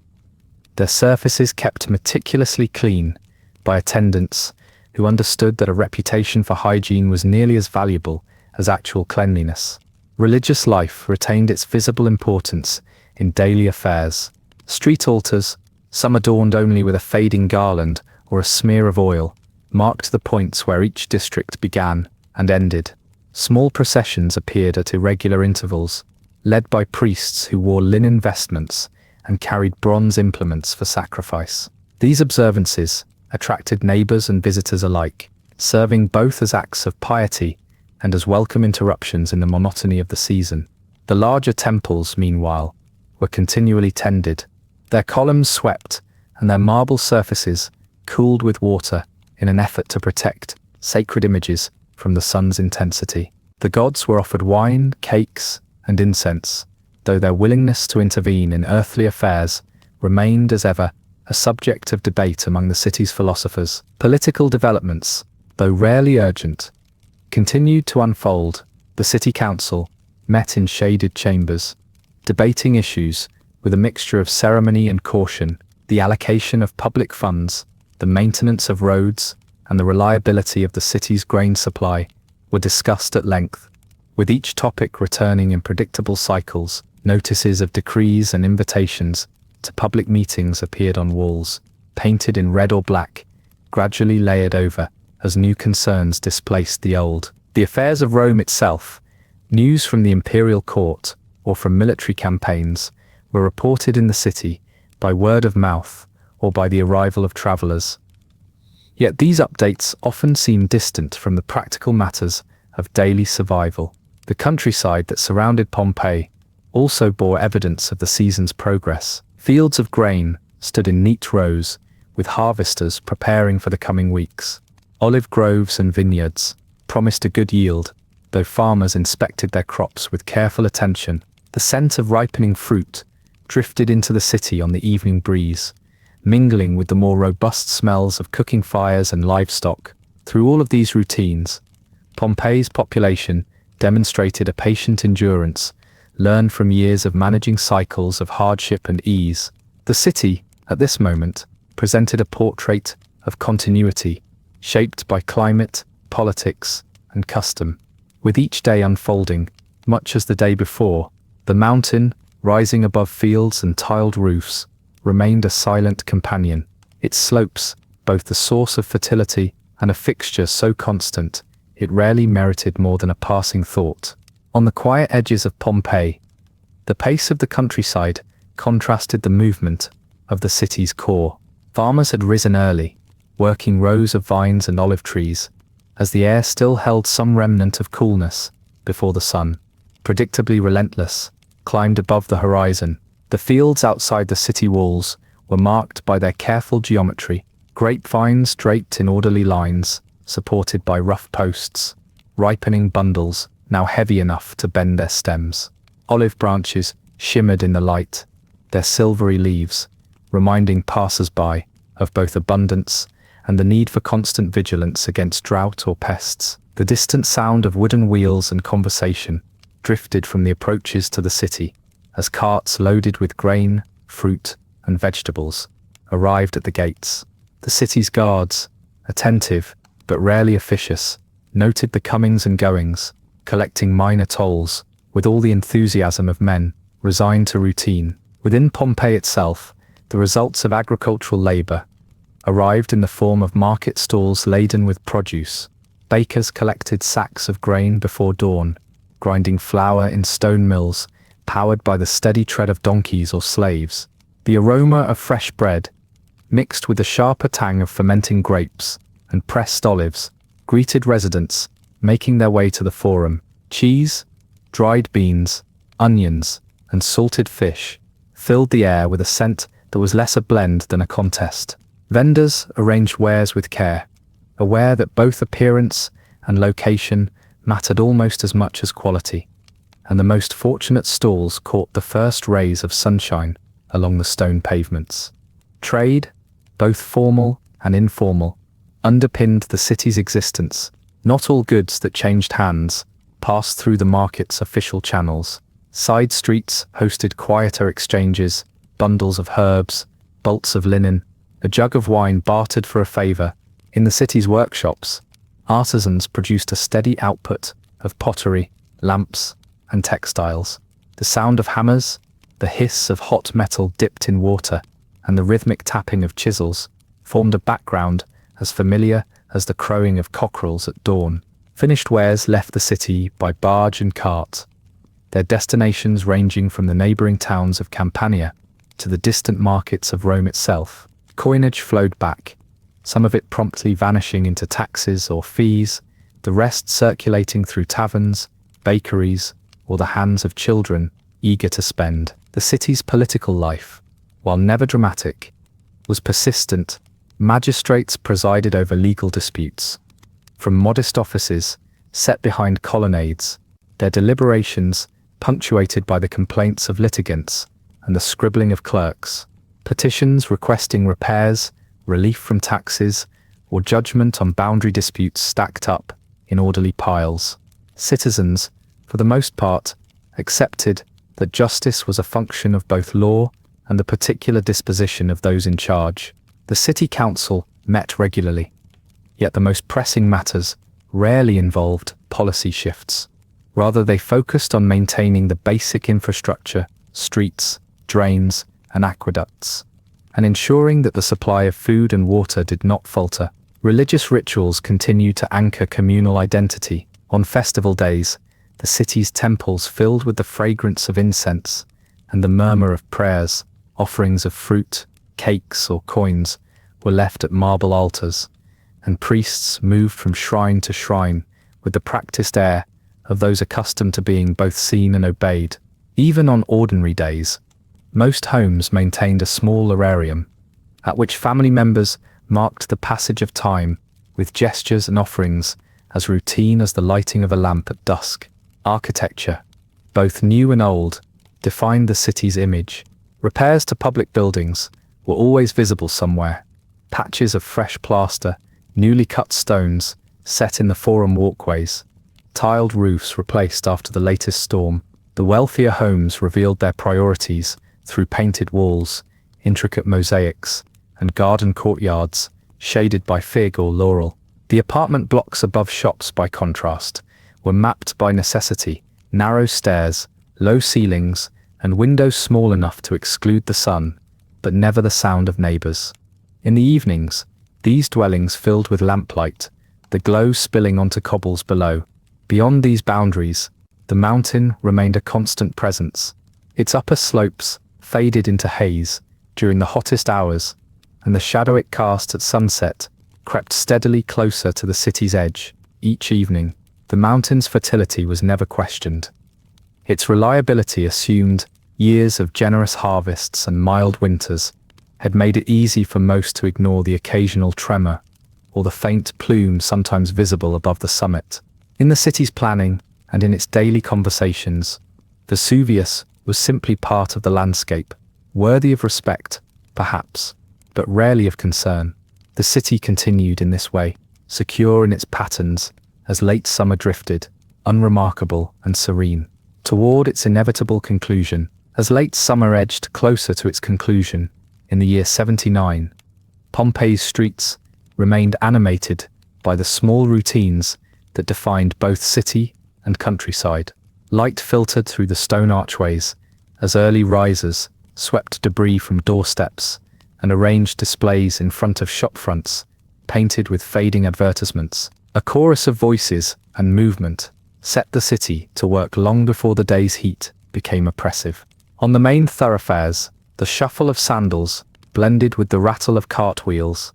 Their surfaces kept meticulously clean by attendants who understood that a reputation for hygiene was nearly as valuable as actual cleanliness. Religious life retained its visible importance in daily affairs. Street altars, some adorned only with a fading garland or a smear of oil, marked the points where each district began and ended. Small processions appeared at irregular intervals, led by priests who wore linen vestments and carried bronze implements for sacrifice. These observances attracted neighbors and visitors alike, serving both as acts of piety and as welcome interruptions in the monotony of the season. The larger temples, meanwhile, were continually tended, their columns swept and their marble surfaces cooled with water in an effort to protect sacred images from the sun's intensity. The gods were offered wine, cakes, and incense, though their willingness to intervene in earthly affairs remained, as ever, a subject of debate among the city's philosophers. Political developments, though rarely urgent, continued to unfold. The city council met in shaded chambers, debating issues with a mixture of ceremony and caution. The allocation of public funds, the maintenance of roads, and the reliability of the city's grain supply were discussed at length, with each topic returning in predictable cycles. Notices of decrees and invitations to public meetings appeared on walls, painted in red or black, gradually layered over as new concerns displaced the old. The affairs of Rome itself, news from the imperial court or from military campaigns, were reported in the city by word of mouth or by the arrival of travelers. Yet these updates often seem distant from the practical matters of daily survival. The countryside that surrounded Pompeii also bore evidence of the season's progress. Fields of grain stood in neat rows, with harvesters preparing for the coming weeks. Olive groves and vineyards promised a good yield, though farmers inspected their crops with careful attention. The scent of ripening fruit drifted into the city on the evening breeze, mingling with the more robust smells of cooking fires and livestock. Through all of these routines, Pompeii's population demonstrated a patient endurance, learned from years of managing cycles of hardship and ease. The city, at this moment, presented a portrait of continuity, shaped by climate, politics, and custom. With each day unfolding, much as the day before, the mountain, rising above fields and tiled roofs, remained a silent companion, its slopes both the source of fertility and a fixture so constant it rarely merited more than a passing thought. On the quiet edges of Pompeii, the pace of the countryside contrasted the movement of the city's core. Farmers had risen early, working rows of vines and olive trees, as the air still held some remnant of coolness before the sun, predictably relentless, climbed above the horizon. The fields outside the city walls were marked by their careful geometry, grapevines draped in orderly lines, supported by rough posts, ripening bundles now heavy enough to bend their stems. Olive branches shimmered in the light, their silvery leaves reminding passers-by of both abundance and the need for constant vigilance against drought or pests. The distant sound of wooden wheels and conversation drifted from the approaches to the city as carts loaded with grain, fruit, and vegetables arrived at the gates. The city's guards, attentive but rarely officious, noted the comings and goings, collecting minor tolls with all the enthusiasm of men resigned to routine. Within Pompeii itself, the results of agricultural labor arrived in the form of market stalls laden with produce. Bakers collected sacks of grain before dawn, grinding flour in stone mills powered by the steady tread of donkeys or slaves. The aroma of fresh bread, mixed with the sharper tang of fermenting grapes and pressed olives, greeted residents making their way to the forum. Cheese, dried beans, onions, and salted fish filled the air with a scent that was less a blend than a contest. Vendors arranged wares with care, aware that both appearance and location mattered almost as much as quality, and the most fortunate stalls caught the first rays of sunshine along the stone pavements. Trade, both formal and informal, underpinned the city's existence. Not all goods that changed hands passed through the market's official channels. Side streets hosted quieter exchanges, bundles of herbs, bolts of linen, a jug of wine bartered for a favor. In the city's workshops, artisans produced a steady output of pottery, lamps, and textiles. The sound of hammers, the hiss of hot metal dipped in water, and the rhythmic tapping of chisels formed a background as familiar as the crowing of cockerels at dawn. Finished wares left the city by barge and cart, their destinations ranging from the neighboring towns of Campania to the distant markets of Rome itself. Coinage flowed back, some of it promptly vanishing into taxes or fees, the rest circulating through taverns, bakeries, or the hands of children eager to spend. The city's political life, while never dramatic, was persistent. Magistrates presided over legal disputes. From modest offices set behind colonnades, their deliberations punctuated by the complaints of litigants and the scribbling of clerks. Petitions requesting repairs, relief from taxes, or judgment on boundary disputes stacked up in orderly piles. Citizens, for the most part, accepted that justice was a function of both law and the particular disposition of those in charge. The city council met regularly, yet the most pressing matters rarely involved policy shifts. Rather, they focused on maintaining the basic infrastructure, streets, drains, and aqueducts, and ensuring that the supply of food and water did not falter. Religious rituals continued to anchor communal identity. On festival days, the city's temples filled with the fragrance of incense and the murmur of prayers. Offerings of fruit, cakes, or coins were left at marble altars, and priests moved from shrine to shrine with the practiced air of those accustomed to being both seen and obeyed. Even on ordinary days, most homes maintained a small orarium, at which family members marked the passage of time with gestures and offerings as routine as the lighting of a lamp at dusk. Architecture, both new and old, defined the city's image. Repairs to public buildings were always visible somewhere. Patches of fresh plaster, newly cut stones set in the forum walkways, tiled roofs replaced after the latest storm. The wealthier homes revealed their priorities through painted walls, intricate mosaics, and garden courtyards shaded by fig or laurel. The apartment blocks above shops, by contrast, were mapped by necessity: narrow stairs, low ceilings, and windows small enough to exclude the sun, but never the sound of neighbors. In the evenings, these dwellings filled with lamplight, the glow spilling onto cobbles below. Beyond these boundaries, the mountain remained a constant presence. Its upper slopes faded into haze during the hottest hours, and the shadow it cast at sunset crept steadily closer to the city's edge. Each evening, the mountain's fertility was never questioned. Its reliability, assumed years of generous harvests and mild winters, had made it easy for most to ignore the occasional tremor or the faint plume sometimes visible above the summit. In the city's planning and in its daily conversations, Vesuvius was simply part of the landscape, worthy of respect, perhaps, but rarely of concern. The city continued in this way, secure in its patterns, as late summer drifted, unremarkable and serene, toward its inevitable conclusion. As late summer edged closer to its conclusion, in the year 79, Pompeii's streets remained animated by the small routines that defined both city and countryside. Light filtered through the stone archways as early risers swept debris from doorsteps and arranged displays in front of shop fronts painted with fading advertisements. A chorus of voices and movement set the city to work long before the day's heat became oppressive. On the main thoroughfares, the shuffle of sandals blended with the rattle of cartwheels,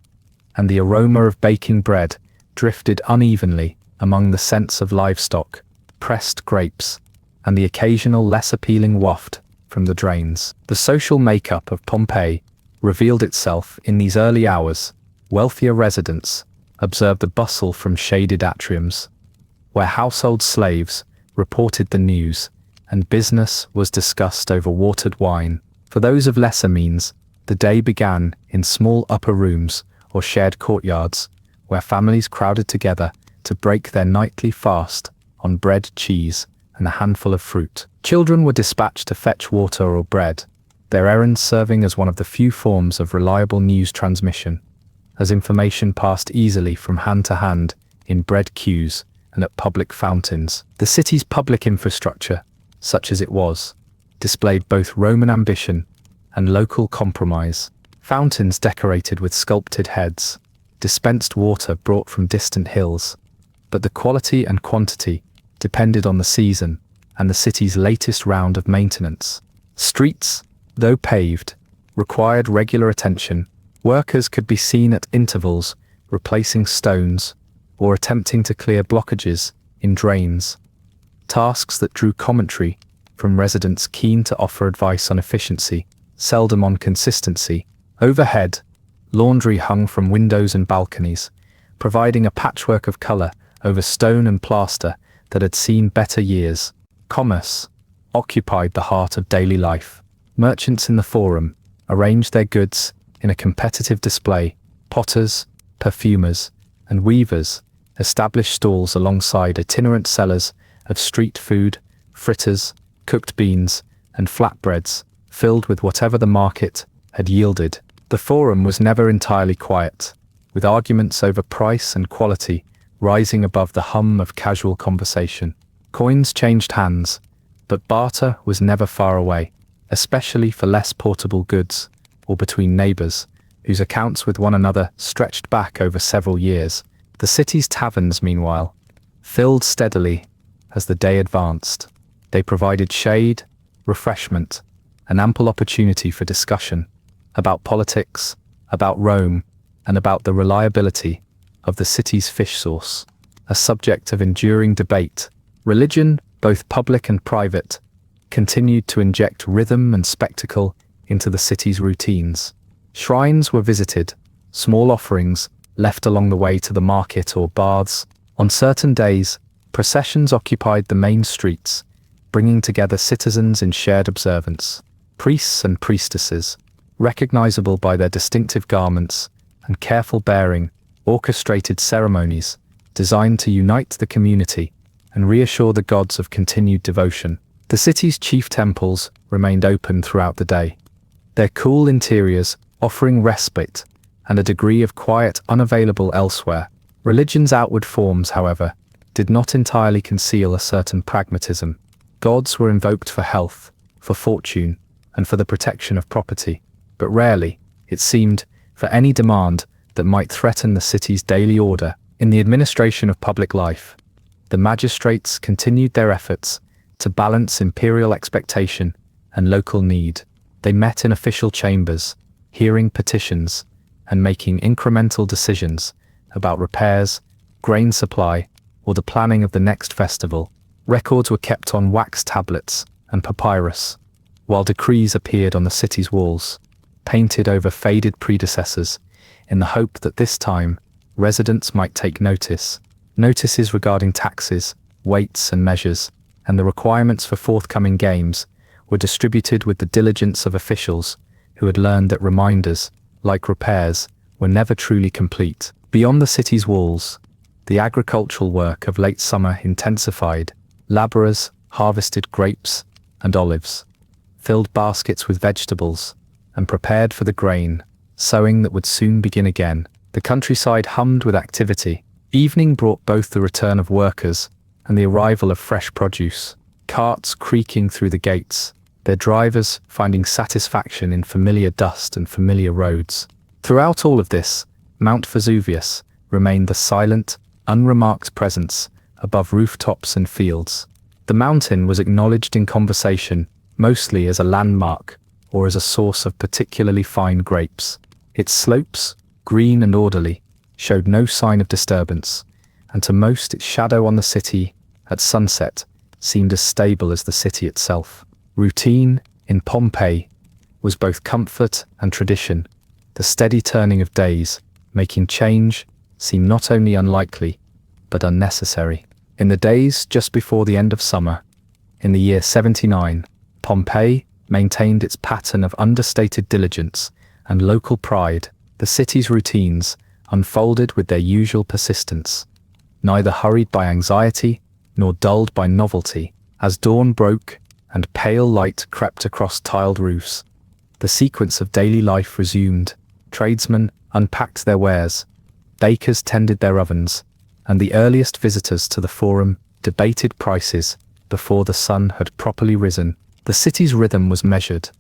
and the aroma of baking bread drifted unevenly among the scents of livestock, pressed grapes, and the occasional less appealing waft from the drains. The social makeup of Pompeii revealed itself in these early hours. Wealthier residents observed the bustle from shaded atriums, where household slaves reported the news, and business was discussed over watered wine. For those of lesser means, The day began in small upper rooms or shared courtyards, where families crowded together to break their nightly fast on bread, cheese, and a handful of fruit. Children were dispatched to fetch water or bread, their errands serving as one of the few forms of reliable news transmission, as information passed easily from hand to hand in bread queues and at public fountains. The city's public infrastructure, such as it was, displayed both Roman ambition and local compromise. Fountains decorated with sculpted heads dispensed water brought from distant hills, but the quality and quantity depended on the season and the city's latest round of maintenance. Streets, though paved, required regular attention. Workers could be seen at intervals replacing stones or attempting to clear blockages in drains, tasks that drew commentary from residents keen to offer advice on efficiency, seldom on consistency. Overhead, laundry hung from windows and balconies, providing a patchwork of color over stone and plaster that had seen better years. Commerce occupied the heart of daily life. Merchants in the Forum arranged their goods in a competitive display. Potters, perfumers, and weavers established stalls alongside itinerant sellers of street food, fritters, cooked beans, and flatbreads, filled with whatever the market had yielded. The Forum was never entirely quiet, with arguments over price and quality rising above the hum of casual conversation. Coins changed hands, but barter was never far away, especially for less portable goods or between neighbors whose accounts with one another stretched back over several years. The city's taverns, meanwhile, filled steadily as the day advanced. They provided shade, refreshment, and ample opportunity for discussion about politics, about Rome, and about the reliability of the city's fish sauce, a subject of enduring debate. Religion, both public and private, continued to inject rhythm and spectacle into the city's routines. Shrines were visited, small offerings left along the way to the market or baths. On certain days, processions occupied the main streets, bringing together citizens in shared observance. Priests and priestesses, recognizable by their distinctive garments and careful bearing, orchestrated ceremonies designed to unite the community and reassure the gods of continued devotion. The city's chief temples remained open throughout the day, their cool interiors offering respite and a degree of quiet unavailable elsewhere. Religion's outward forms, however, did not entirely conceal a certain pragmatism. Gods were invoked for health, for fortune, and for the protection of property, but rarely, it seemed, for any demand that might threaten the city's daily order. In the administration of public life, the magistrates continued their efforts to balance imperial expectation and local need. They met in official chambers, hearing petitions, and making incremental decisions about repairs, grain supply, or the planning of the next festival. Records were kept on wax tablets and papyrus, while decrees appeared on the city's walls, painted over faded predecessors, in the hope that this time residents might take notice. Notices regarding taxes, weights and measures, and the requirements for forthcoming games were distributed with the diligence of officials who had learned that reminders, like repairs, were never truly complete. Beyond the city's walls, the agricultural work of late summer intensified. Laborers harvested grapes and olives, filled baskets with vegetables, and prepared for the grain sowing that would soon begin again. The countryside hummed with activity. Evening brought both the return of workers and the arrival of fresh produce, carts creaking through the gates, their drivers finding satisfaction in familiar dust and familiar roads. Throughout all of this, Mount Vesuvius remained the silent, unremarked presence above rooftops and fields. The mountain was acknowledged in conversation, mostly as a landmark or as a source of particularly fine grapes. Its slopes, green and orderly, showed no sign of disturbance, and to most its shadow on the city at sunset seemed as stable as the city itself. Routine, in Pompeii, was both comfort and tradition, the steady turning of days, making change seem not only unlikely, but unnecessary. In the days just before the end of summer, in the year 79, Pompeii maintained its pattern of understated diligence and local pride, the city's routines unfolded with their usual persistence, neither hurried by anxiety nor dulled by novelty. As dawn broke and pale light crept across tiled roofs, the sequence of daily life resumed. Tradesmen unpacked their wares, bakers tended their ovens, and the earliest visitors to the forum debated prices before the sun had properly risen. The city's rhythm was measured,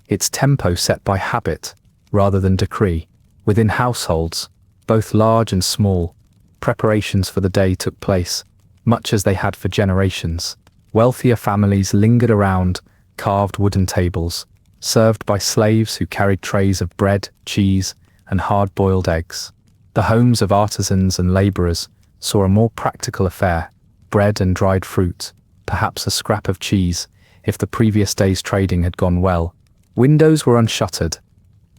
its tempo set by habit rather than decree. Within households, both large and small, preparations for the day took place, much as they had for generations. Wealthier families lingered around carved wooden tables, served by slaves who carried trays of bread, cheese, and hard-boiled eggs. The homes of artisans and laborers saw a more practical affaire: bread and dried fruit, perhaps a scrap of cheese, if the previous day's trading had gone well. Windows were unshuttered,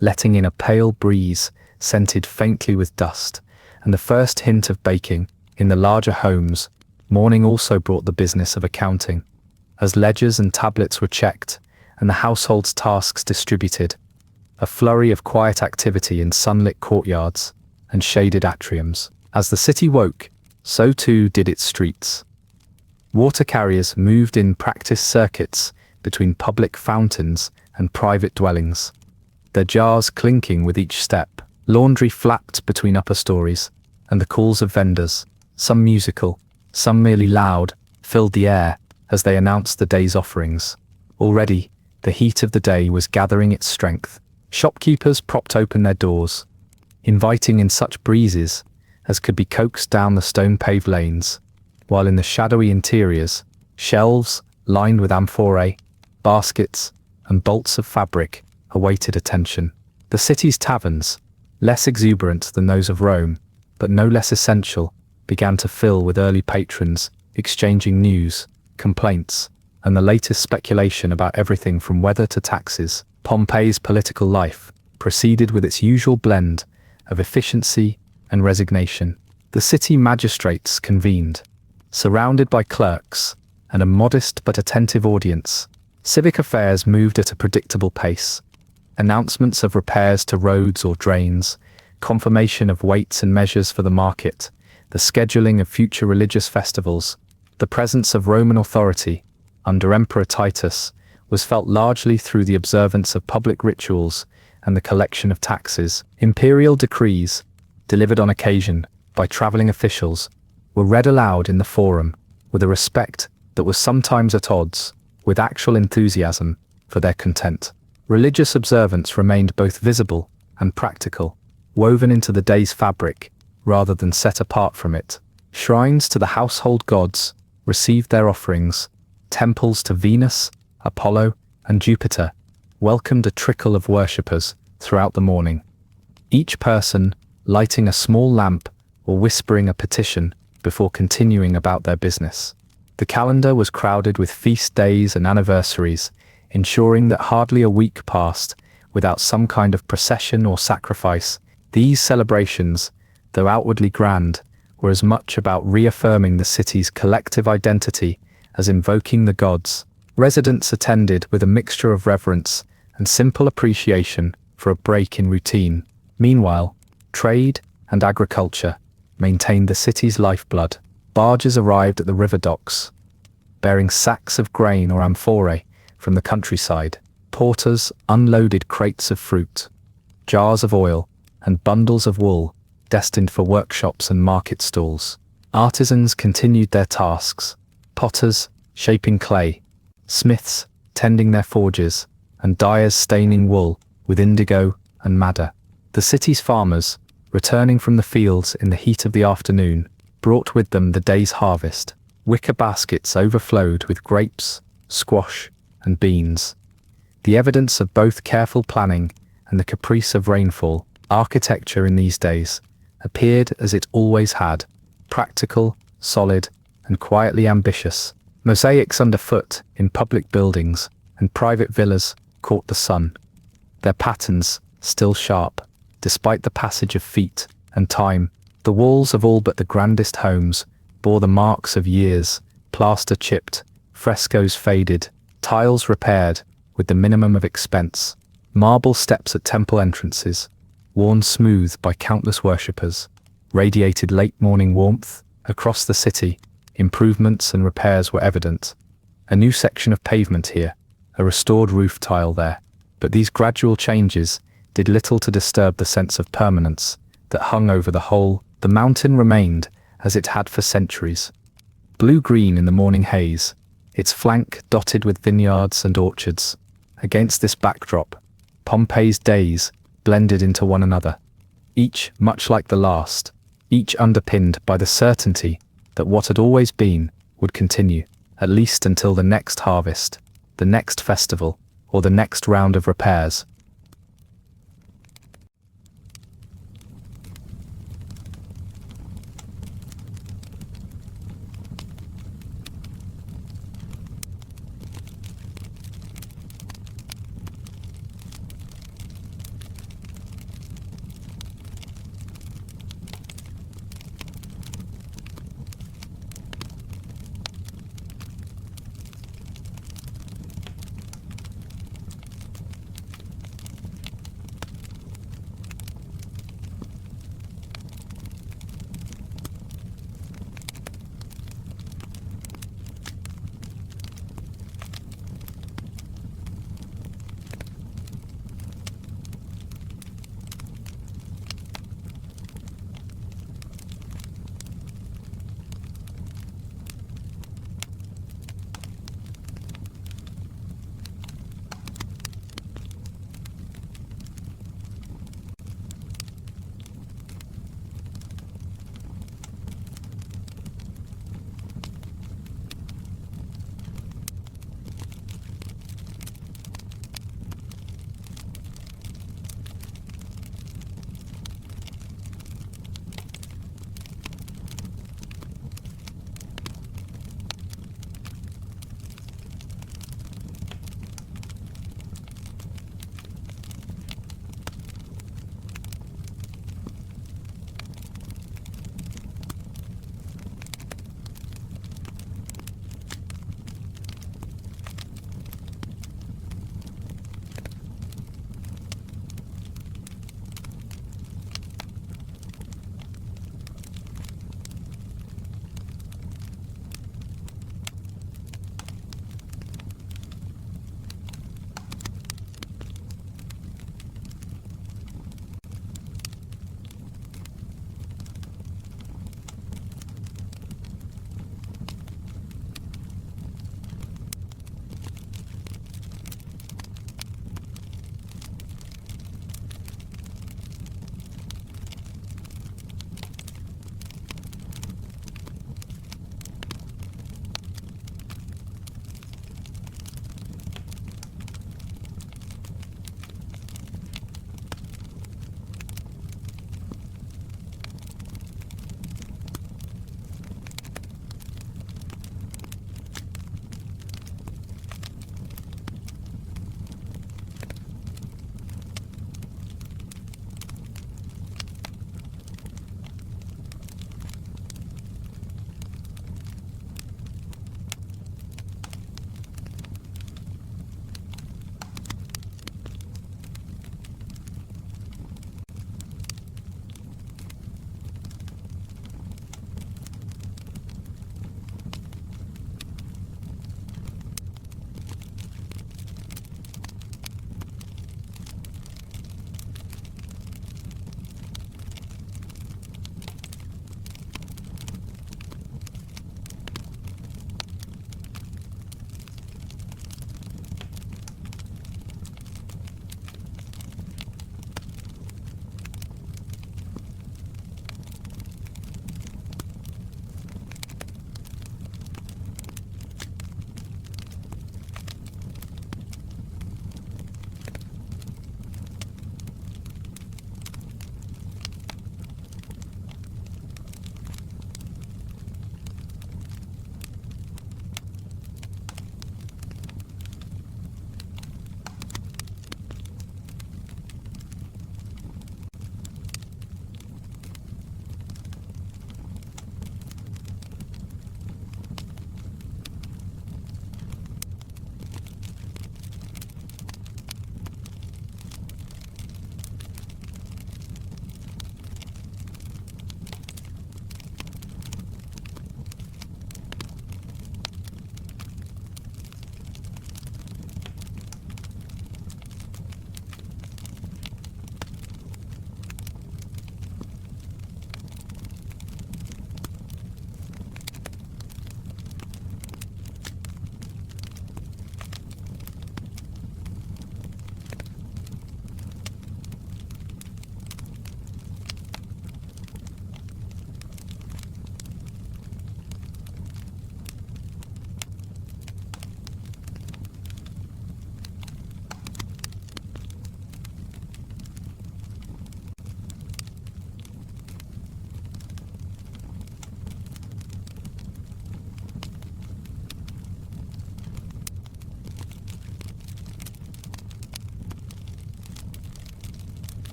letting in a pale breeze scented faintly with dust, and the first hint of baking. In the larger homes, morning also brought the business of accounting, as ledgers and tablets were checked and the household's tasks distributed. A flurry of quiet activity in sunlit courtyards and shaded atriums. As the city woke, so too did its streets. Water carriers moved in practice circuits between public fountains and private dwellings, their jars clinking with each step. Laundry flapped between upper stories, and the calls of vendors, some musical, some merely loud, filled the air as they announced the day's offerings. Already, the heat of the day was gathering its strength. Shopkeepers propped open their doors, inviting in such breezes as could be coaxed down the stone-paved lanes, while in the shadowy interiors, shelves lined with amphorae, baskets, and bolts of fabric awaited attention. The city's taverns, less exuberant than those of Rome, but no less essential, began to fill with early patrons, exchanging news, complaints, and the latest speculation about everything from weather to taxes. Pompeii's political life proceeded with its usual blend of efficiency and resignation. The city magistrates convened, surrounded by clerks and a modest but attentive audience. Civic affairs moved at a predictable pace. Announcements of repairs to roads or drains, confirmation of weights and measures for the market, the scheduling of future religious festivals. The presence of Roman authority, under Emperor Titus, was felt largely through the observance of public rituals and the collection of taxes. Imperial decrees, delivered on occasion by traveling officials, were read aloud in the forum with a respect that was sometimes at odds with actual enthusiasm for their content. Religious observance remained both visible and practical, woven into the day's fabric rather than set apart from it. Shrines to the household gods received their offerings. Temples to Venus, Apollo, and Jupiter welcomed a trickle of worshippers throughout the morning, each person lighting a small lamp or whispering a petition before continuing about their business. The calendar was crowded with feast days and anniversaries, ensuring that hardly a week passed without some kind of procession or sacrifice. These celebrations, though outwardly grand, were as much about reaffirming the city's collective identity as invoking the gods. Residents attended with a mixture of reverence and simple appreciation for a break in routine. Meanwhile, trade and agriculture maintained the city's lifeblood. Barges arrived at the river docks, bearing sacks of grain or amphorae from the countryside. Porters unloaded crates of fruit, jars of oil, and bundles of wool destined for workshops and market stalls. Artisans continued their tasks, potters shaping clay, smiths tending their forges, and dyers staining wool with indigo and madder. The city's farmers, returning from the fields in the heat of the afternoon, brought with them the day's harvest. Wicker baskets overflowed with grapes, squash, and beans, the evidence of both careful planning and the caprice of rainfall. Architecture in these days appeared as it always had, practical, solid, and quietly ambitious. Mosaics underfoot in public buildings and private villas caught the sun, their patterns still sharp, despite the passage of feet and time. The walls of all but the grandest homes bore the marks of years, plaster chipped, frescoes faded, tiles repaired with the minimum of expense. Marble steps at temple entrances, worn smooth by countless worshippers, radiated late morning warmth. Across the city, improvements and repairs were evident. A new section of pavement here, a restored roof tile there, but these gradual changes did little to disturb the sense of permanence that hung over the whole. The mountain remained as it had for centuries. Blue-green in the morning haze, its flank dotted with vineyards and orchards. Against this backdrop, Pompeii's days blended into one another, each much like the last, each underpinned by the certainty that what had always been would continue, at least until the next harvest, the next festival, or the next round of repairs.